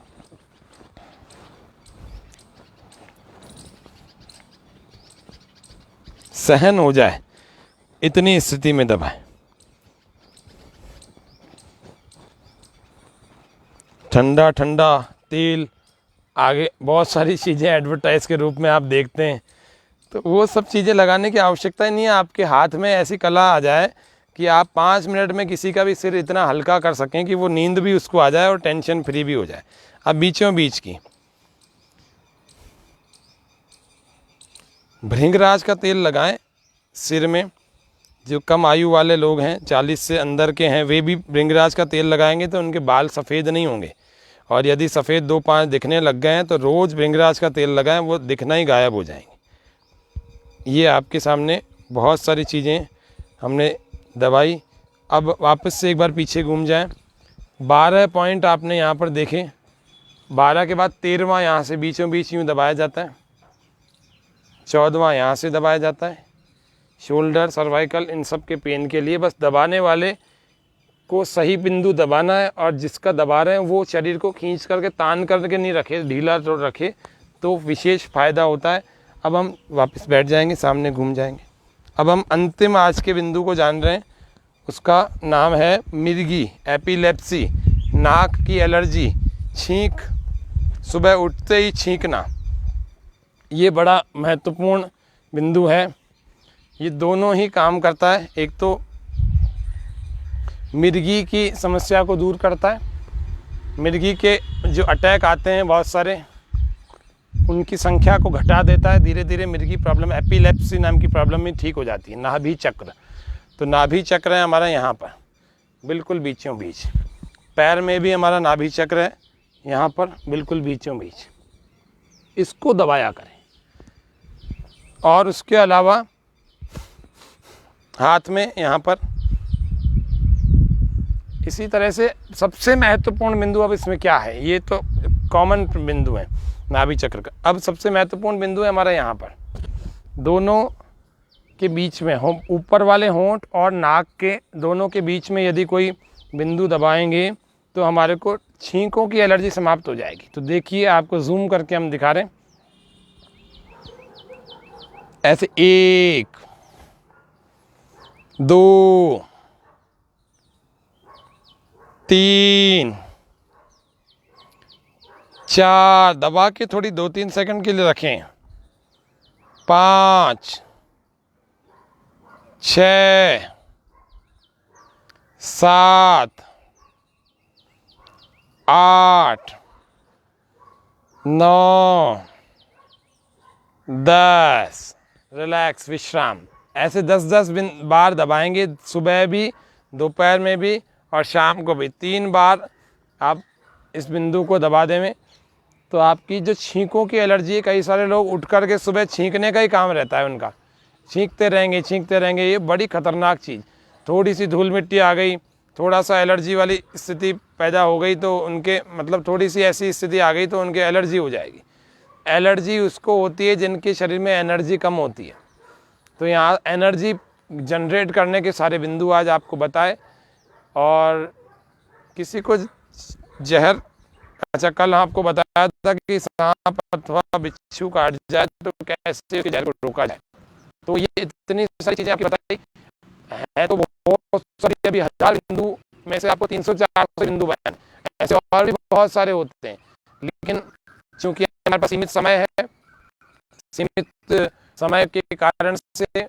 सहन हो जाए इतनी स्थिति में दबाएं। ठंडा ठंडा तेल, आगे बहुत सारी चीज़ें एडवर्टाइज के रूप में आप देखते हैं, तो वो सब चीज़ें लगाने की आवश्यकता ही नहीं है। आपके हाथ में ऐसी कला आ जाए कि आप 5 मिनट में किसी का भी सिर इतना हल्का कर सकें कि वो नींद भी उसको आ जाए और टेंशन फ्री भी हो जाए। अब बीचों बीच की भृंगराज का तेल लगाएं सिर में। जो कम आयु वाले लोग हैं, 40 से अंदर के हैं, वे भी भृंगराज का तेल लगाएंगे तो उनके बाल सफ़ेद नहीं होंगे। और यदि सफ़ेद 2-5 दिखने लग गए हैं तो रोज़ भृंगराज का तेल लगाएं, वो दिखना ही गायब हो जाएंगे। ये आपके सामने बहुत सारी चीज़ें हमने दबाई। अब वापस से एक बार पीछे घूम जाएं। 12 पॉइंट आपने यहाँ पर देखे। 12 के बाद 13वां यहाँ से बीचों बीच यूँ दबाया जाता है। 14वां यहाँ से दबाया जाता है। शोल्डर, सर्वाइकल, इन सब के पेन के लिए बस दबाने वाले को सही बिंदु दबाना है, और जिसका दबा रहे हैं वो शरीर को खींच करके, तान करके नहीं रखे, ढीला तो रखे, तो विशेष फ़ायदा होता है। अब हम वापस बैठ जाएंगे, सामने घूम जाएंगे। अब हम अंतिम आज के बिंदु को जान रहे हैं, उसका नाम है मिर्गी, एपिलेप्सी, नाक की एलर्जी, छींक, सुबह उठते ही छींकना। ये बड़ा महत्वपूर्ण बिंदु है। ये दोनों ही काम करता है। एक तो मिर्गी की समस्या को दूर करता है। मिर्गी के जो अटैक आते हैं बहुत सारे, उनकी संख्या को घटा देता है। धीरे धीरे मिर्गी प्रॉब्लम, एपिलेप्सी नाम की प्रॉब्लम भी ठीक हो जाती है। नाभि चक्र, तो नाभि चक्र है हमारा यहाँ पर बिल्कुल बीचों बीच। पैर में भी हमारा नाभि चक्र है यहाँ पर बिल्कुल बीचों बीच। इसको दबाया करें। और उसके अलावा हाथ में यहाँ पर इसी तरह से सबसे महत्वपूर्ण बिंदु अब इसमें क्या है, ये तो कॉमन बिंदु हैं नाभि चक्र का। अब सबसे महत्वपूर्ण बिंदु है हमारा यहाँ पर, दोनों के बीच में ऊपर वाले होंठ और नाक के दोनों के बीच में यदि कोई बिंदु दबाएंगे तो हमारे को छींकों की एलर्जी समाप्त हो जाएगी। तो देखिए, आपको जूम करके हम दिखा रहे हैं, ऐसे 1 2 3 4 दबा के थोड़ी 2-3 सेकंड के लिए रखें, 5 6 7 8 9 10 रिलैक्स, विश्राम। ऐसे 10-10 बार दबाएंगे, सुबह भी, दोपहर में भी और शाम को भी 3 बार आप इस बिंदु को दबा दें तो आपकी जो छींकों की एलर्जी है, कई सारे लोग उठ कर के सुबह छींकने का ही काम रहता है उनका, छींकते रहेंगे, ये बड़ी खतरनाक चीज़। थोड़ी सी धूल मिट्टी आ गई, थोड़ा सा एलर्जी वाली स्थिति पैदा हो गई तो उनके मतलब थोड़ी सी ऐसी स्थिति आ गई तो उनके एलर्जी हो जाएगी। एलर्जी उसको होती है जिनके शरीर में एनर्जी कम होती है। तो यहाँ एनर्जी जनरेट करने के सारे बिंदु आज आपको बताए। और किसी को जहर, अच्छा कल आपको बताया था कि सांप अथवा बिच्छू काट जाए तो कैसे जहर को रोका जाए। तो ये इतनी सारी चीज़ें आपकी बताई है, तो बहुत सारी, अभी 1000 बिंदु में से आपको 300-400 बिंदु बताए, ऐसे और भी बहुत सारे होते हैं। लेकिन चूंकि हमारे पास सीमित समय है, सीमित समय के कारण से,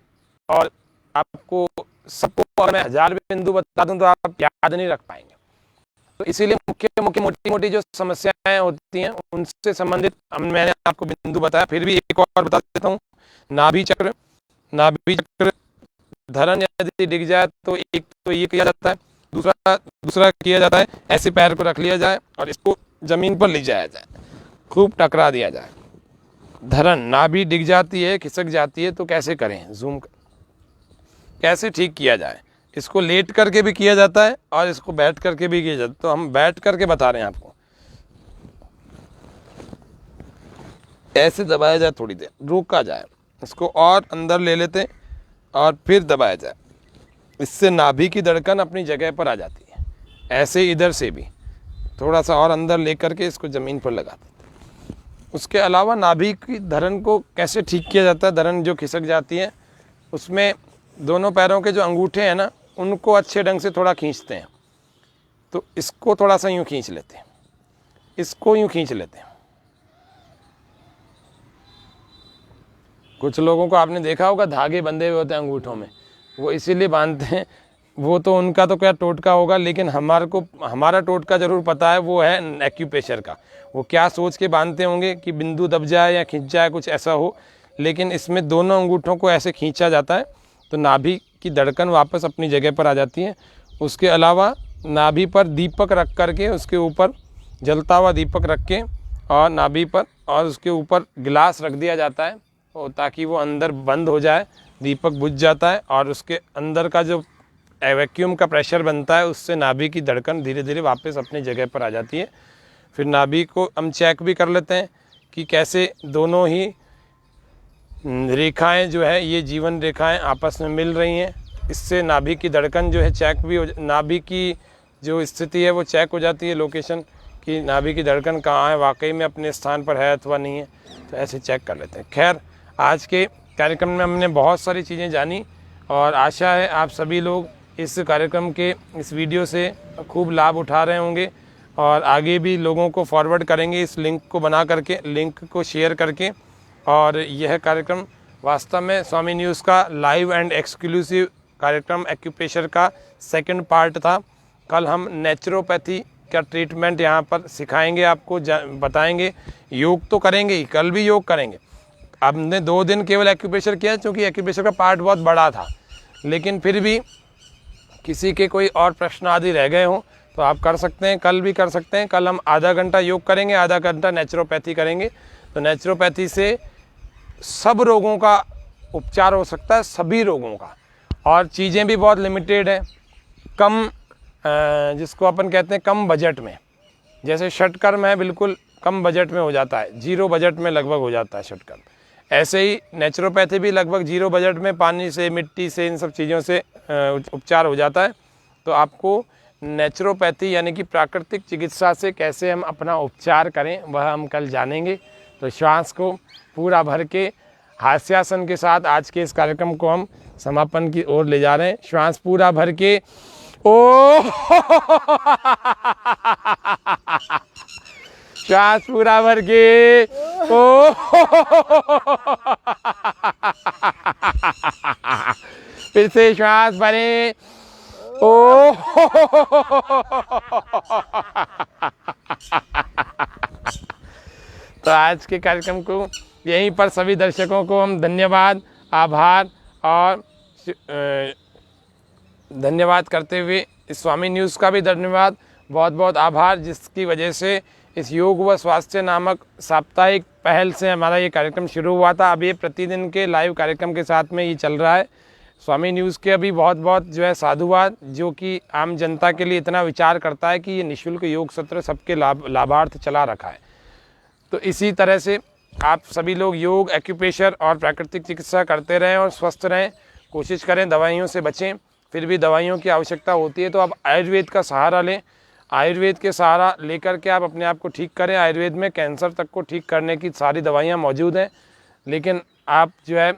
और आपको सबको अगर मैं 1000 बिंदु बता दूं तो आप याद नहीं रख पाएंगे। तो इसीलिए मुख्य मोटी जो समस्याएं होती हैं उनसे संबंधित मैंने आपको बिंदु बताया। फिर भी एक और बता देता हूँ, नाभि चक्र धरण यदि डिग जाए तो एक तो ये किया जाता है, दूसरा किया जाता है ऐसे पैर को रख लिया जाए और इसको जमीन पर ले जाया जाए, खूब टकरा दिया जाए। धरण नाभि डिग जाती है, खिसक जाती है तो कैसे करें, जूम कैसे ठीक किया जाए। इसको लेट करके भी किया जाता है और इसको बैठ करके भी किया जाता है। तो हम बैठ करके बता रहे हैं आपको, ऐसे दबाया जाए, थोड़ी देर रोका जाए, इसको और अंदर ले लेते हैं और फिर दबाया जाए। इससे नाभि की धड़कन अपनी जगह पर आ जाती है। ऐसे इधर से भी थोड़ा सा और अंदर ले करके इसको ज़मीन पर लगा देते हैं। उसके अलावा नाभि की धरण को कैसे ठीक किया जाता है, धरण जो खिसक जाती है उसमें दोनों पैरों के जो अंगूठे हैं ना, उनको अच्छे ढंग से थोड़ा खींचते हैं। तो इसको थोड़ा सा यूँ खींच लेते हैं, इसको यूँ खींच लेते हैं। कुछ लोगों को आपने देखा होगा धागे बंधे हुए होते हैं अंगूठों में, वो इसीलिए बांधते हैं, वो तो उनका तो क्या टोटका होगा, लेकिन हमारा टोटका ज़रूर पता है, वो है एक्यूप्रेशर का। वो क्या सोच के बांधते होंगे कि बिंदु दब जाए या खिंच जाए, कुछ ऐसा हो। लेकिन इसमें दोनों अंगूठों को ऐसे खींचा जाता है तो नाभि की धड़कन वापस अपनी जगह पर आ जाती है। उसके अलावा नाभि पर दीपक रख करके, उसके ऊपर जलता हुआ दीपक रख के और नाभि पर, और उसके ऊपर गिलास रख दिया जाता है ताकि वो अंदर बंद हो जाए, दीपक बुझ जाता है और उसके अंदर का जो वैक्यूम का प्रेशर बनता है उससे नाभि की धड़कन धीरे धीरे वापस अपनी जगह पर आ जाती है। फिर नाभि को हम चेक भी कर लेते हैं कि कैसे दोनों ही रेखाएं जो है, ये जीवन रेखाएं आपस में मिल रही हैं। इससे नाभि की धड़कन जो है चेक भी हो, नाभि की जो स्थिति है वो चेक हो जाती है, लोकेशन कि नाभि की धड़कन कहाँ है, वाकई में अपने स्थान पर है अथवा नहीं है। तो ऐसे चेक कर लेते हैं। खैर, आज के कार्यक्रम में हमने बहुत सारी चीज़ें जानी और आशा है आप सभी लोग इस कार्यक्रम के, इस वीडियो से खूब लाभ उठा रहे होंगे और आगे भी लोगों को फॉरवर्ड करेंगे इस लिंक को बना करके, लिंक को शेयर करके। और यह कार्यक्रम वास्तव में स्वामी न्यूज़ का लाइव एंड एक्सक्लूसिव कार्यक्रम एक्यूप्रेशर का सेकंड पार्ट था। कल हम नेचुरोपैथी का ट्रीटमेंट यहाँ पर सिखाएंगे, आपको बताएंगे। योग तो करेंगे ही, कल भी योग करेंगे। हमने 2 दिन केवल एक्यूप्रेशर किया क्योंकि एक्यूप्रेशर का पार्ट बहुत बड़ा था, लेकिन फिर भी किसी के कोई और प्रश्न आदि रह गए हों तो आप कर सकते हैं, कल भी कर सकते हैं। कल हम आधा घंटा योग करेंगे, आधा घंटा नेचुरोपैथी करेंगे। तो नेचुरोपैथी से सब रोगों का उपचार हो सकता है, सभी रोगों का, और चीज़ें भी बहुत लिमिटेड है, कम जिसको अपन कहते हैं कम बजट में। जैसे षटकर्म है, बिल्कुल कम बजट में हो जाता है, 0 बजट में लगभग हो जाता है शॉर्टकट। ऐसे ही नेचुरोपैथी भी लगभग 0 बजट में पानी से, मिट्टी से, इन सब चीज़ों से उपचार हो जाता है। तो आपको नेचुरोपैथी यानी कि प्राकृतिक चिकित्सा से कैसे हम अपना उपचार करें वह हम कल जानेंगे। तो श्वास को पूरा भर के हास्यासन के साथ आज के इस कार्यक्रम को हम समापन की ओर ले जा रहे हैं। श्वास पूरा भर के ओ श्वास पूरा भर के ओ फिर से श्वास भरें ओ तो आज के कार्यक्रम को यहीं पर सभी दर्शकों को हम धन्यवाद, आभार और धन्यवाद करते हुए इस स्वामी न्यूज़ का भी धन्यवाद, बहुत बहुत आभार, जिसकी वजह से इस योग व स्वास्थ्य नामक साप्ताहिक पहल से हमारा ये कार्यक्रम शुरू हुआ था। अब ये प्रतिदिन के लाइव कार्यक्रम के साथ में ये चल रहा है। स्वामी न्यूज़ के अभी बहुत बहुत जो है साधुवाद, जो कि आम जनता के लिए इतना विचार करता है कि ये निःशुल्क योग सत्र सबके लाभार्थ चला रखा है। तो इसी तरह से आप सभी लोग योग, एक्यूप्रेशर और प्राकृतिक चिकित्सा करते रहें और स्वस्थ रहें, कोशिश करें, दवाइयों से बचें। फिर भी दवाइयों की आवश्यकता होती है तो आप आयुर्वेद का सहारा लें। आयुर्वेद के सहारा लेकर के आप अपने आप को ठीक करें। आयुर्वेद में कैंसर तक को ठीक करने की सारी दवाइयाँ मौजूद हैं, लेकिन आप जो है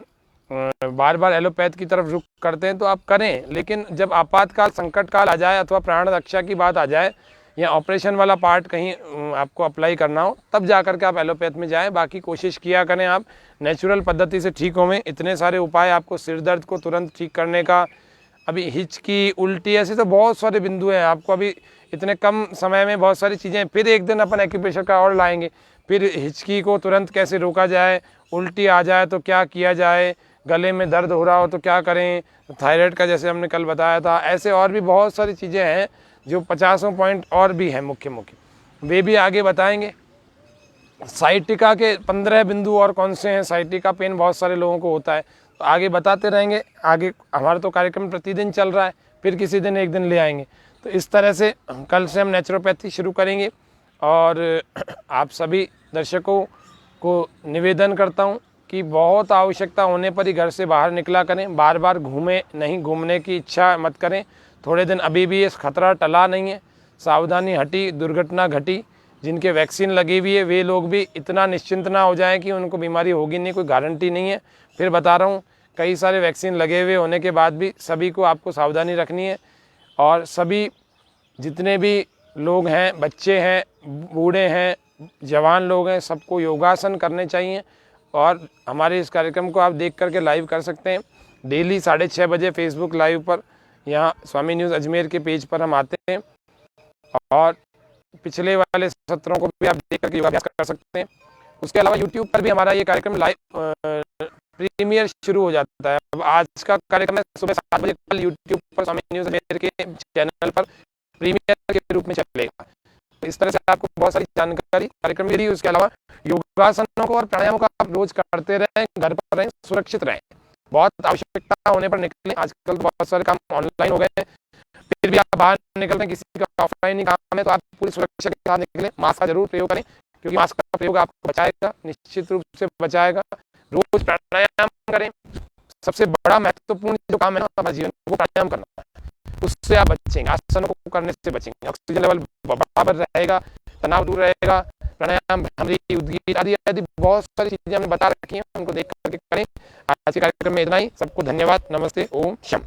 बार बार एलोपैथ की तरफ रुख करते हैं तो आप करें, लेकिन जब आपातकाल, संकट काल आ जाए अथवा प्राण रक्षा की बात आ जाए या ऑपरेशन वाला पार्ट कहीं आपको अप्लाई करना हो, तब जा कर के आप एलोपैथ में जाएं। बाकी कोशिश किया करें आप नेचुरल पद्धति से ठीक होवें। इतने सारे उपाय आपको सिर दर्द को तुरंत ठीक करने का, अभी हिचकी, उल्टी, ऐसे तो बहुत सारे बिंदु हैं। आपको अभी इतने कम समय में बहुत सारी चीज़ें, फिर एक दिन अपन एक्यूप्रेशर का और लाएंगे। फिर हिचकी को तुरंत कैसे रोका जाए, उल्टी आ जाए तो क्या किया जाए, गले में दर्द हो रहा हो तो क्या करें, थायराइड का जैसे हमने कल बताया था, ऐसे और भी बहुत सारी चीज़ें हैं जो 50 पॉइंट और भी हैं मुख्य मुख्य, वे भी आगे बताएंगे। साइटिका के 15 बिंदु और कौन से हैं, साइटिका पेन बहुत सारे लोगों को होता है, तो आगे बताते रहेंगे। आगे हमारा तो कार्यक्रम प्रतिदिन चल रहा है, फिर किसी दिन एक दिन ले आएंगे। तो इस तरह से कल से हम नेचुरोपैथी शुरू करेंगे और आप सभी दर्शकों को निवेदन करता हूँ कि बहुत आवश्यकता होने पर ही घर से बाहर निकला करें। बार बार घूमे नहीं, घूमने की इच्छा मत करें। थोड़े दिन अभी भी ये खतरा टला नहीं है, सावधानी हटी, दुर्घटना घटी। जिनके वैक्सीन लगी हुई है वे लोग भी इतना निश्चिंत ना हो जाएं कि उनको बीमारी होगी नहीं, कोई गारंटी नहीं है। फिर बता रहा हूँ, कई सारे वैक्सीन लगे हुए होने के बाद भी सभी को आपको सावधानी रखनी है। और सभी जितने भी लोग हैं, बच्चे हैं, बूढ़े हैं, जवान लोग हैं, सबको योगासन करने चाहिए। और हमारे इस कार्यक्रम को आप देख करके लाइव कर सकते हैं डेली 6:30 बजे फेसबुक लाइव पर, यहाँ स्वामी न्यूज़ अजमेर के पेज पर हम आते हैं। और पिछले वाले सत्रों को भी आप देख करके योगाभ्यास कर सकते हैं। उसके अलावा यूट्यूब पर भी हमारा ये कार्यक्रम लाइव प्रीमियर शुरू हो जाता है। अब आज का कार्यक्रम है सुबह 7 बजे, कल यूट्यूब पर स्वामी न्यूज़ अजमेर के चैनल पर प्रीमियर के रूप में चलेगा। इस तरह से आपको बहुत सारी जानकारी कार्यक्रम मिली। उसके अलावा योगासनों को और प्राणायामों का आप रोज करते रहें, घर पर रहें, सुरक्षित रहें। बहुत आवश्यकता होने पर निकलें। आजकल तो बहुत सारे काम ऑनलाइन हो गए हैं, फिर भी आप बाहर निकलते हैं, किसी का ऑफलाइन ही काम है, तो आप पूरी सुरक्षा के साथ निकलें। मास्क का जरूर प्रयोग करें, क्योंकि मास्क का प्रयोग आपको बचाएगा, निश्चित रूप से बचाएगा। रोज प्राणायाम करें। सबसे बड़ा महत्वपूर्ण जो काम है ना हमारे जीवन वो प्राणायाम करना है, उससे आप बचेंगे। आसनों को करने से बचेंगे, ऑक्सीजन लेवल बराबर रहेगा, तनाव दूर रहेगा। प्राणायाम, भ्रामरी, उद्गीत आदि आदि बहुत सारी चीजें हमने बता रखी हैं, उनको देख करके करें। आज के कार्यक्रम में इतना ही। सबको धन्यवाद, नमस्ते, ओम शम।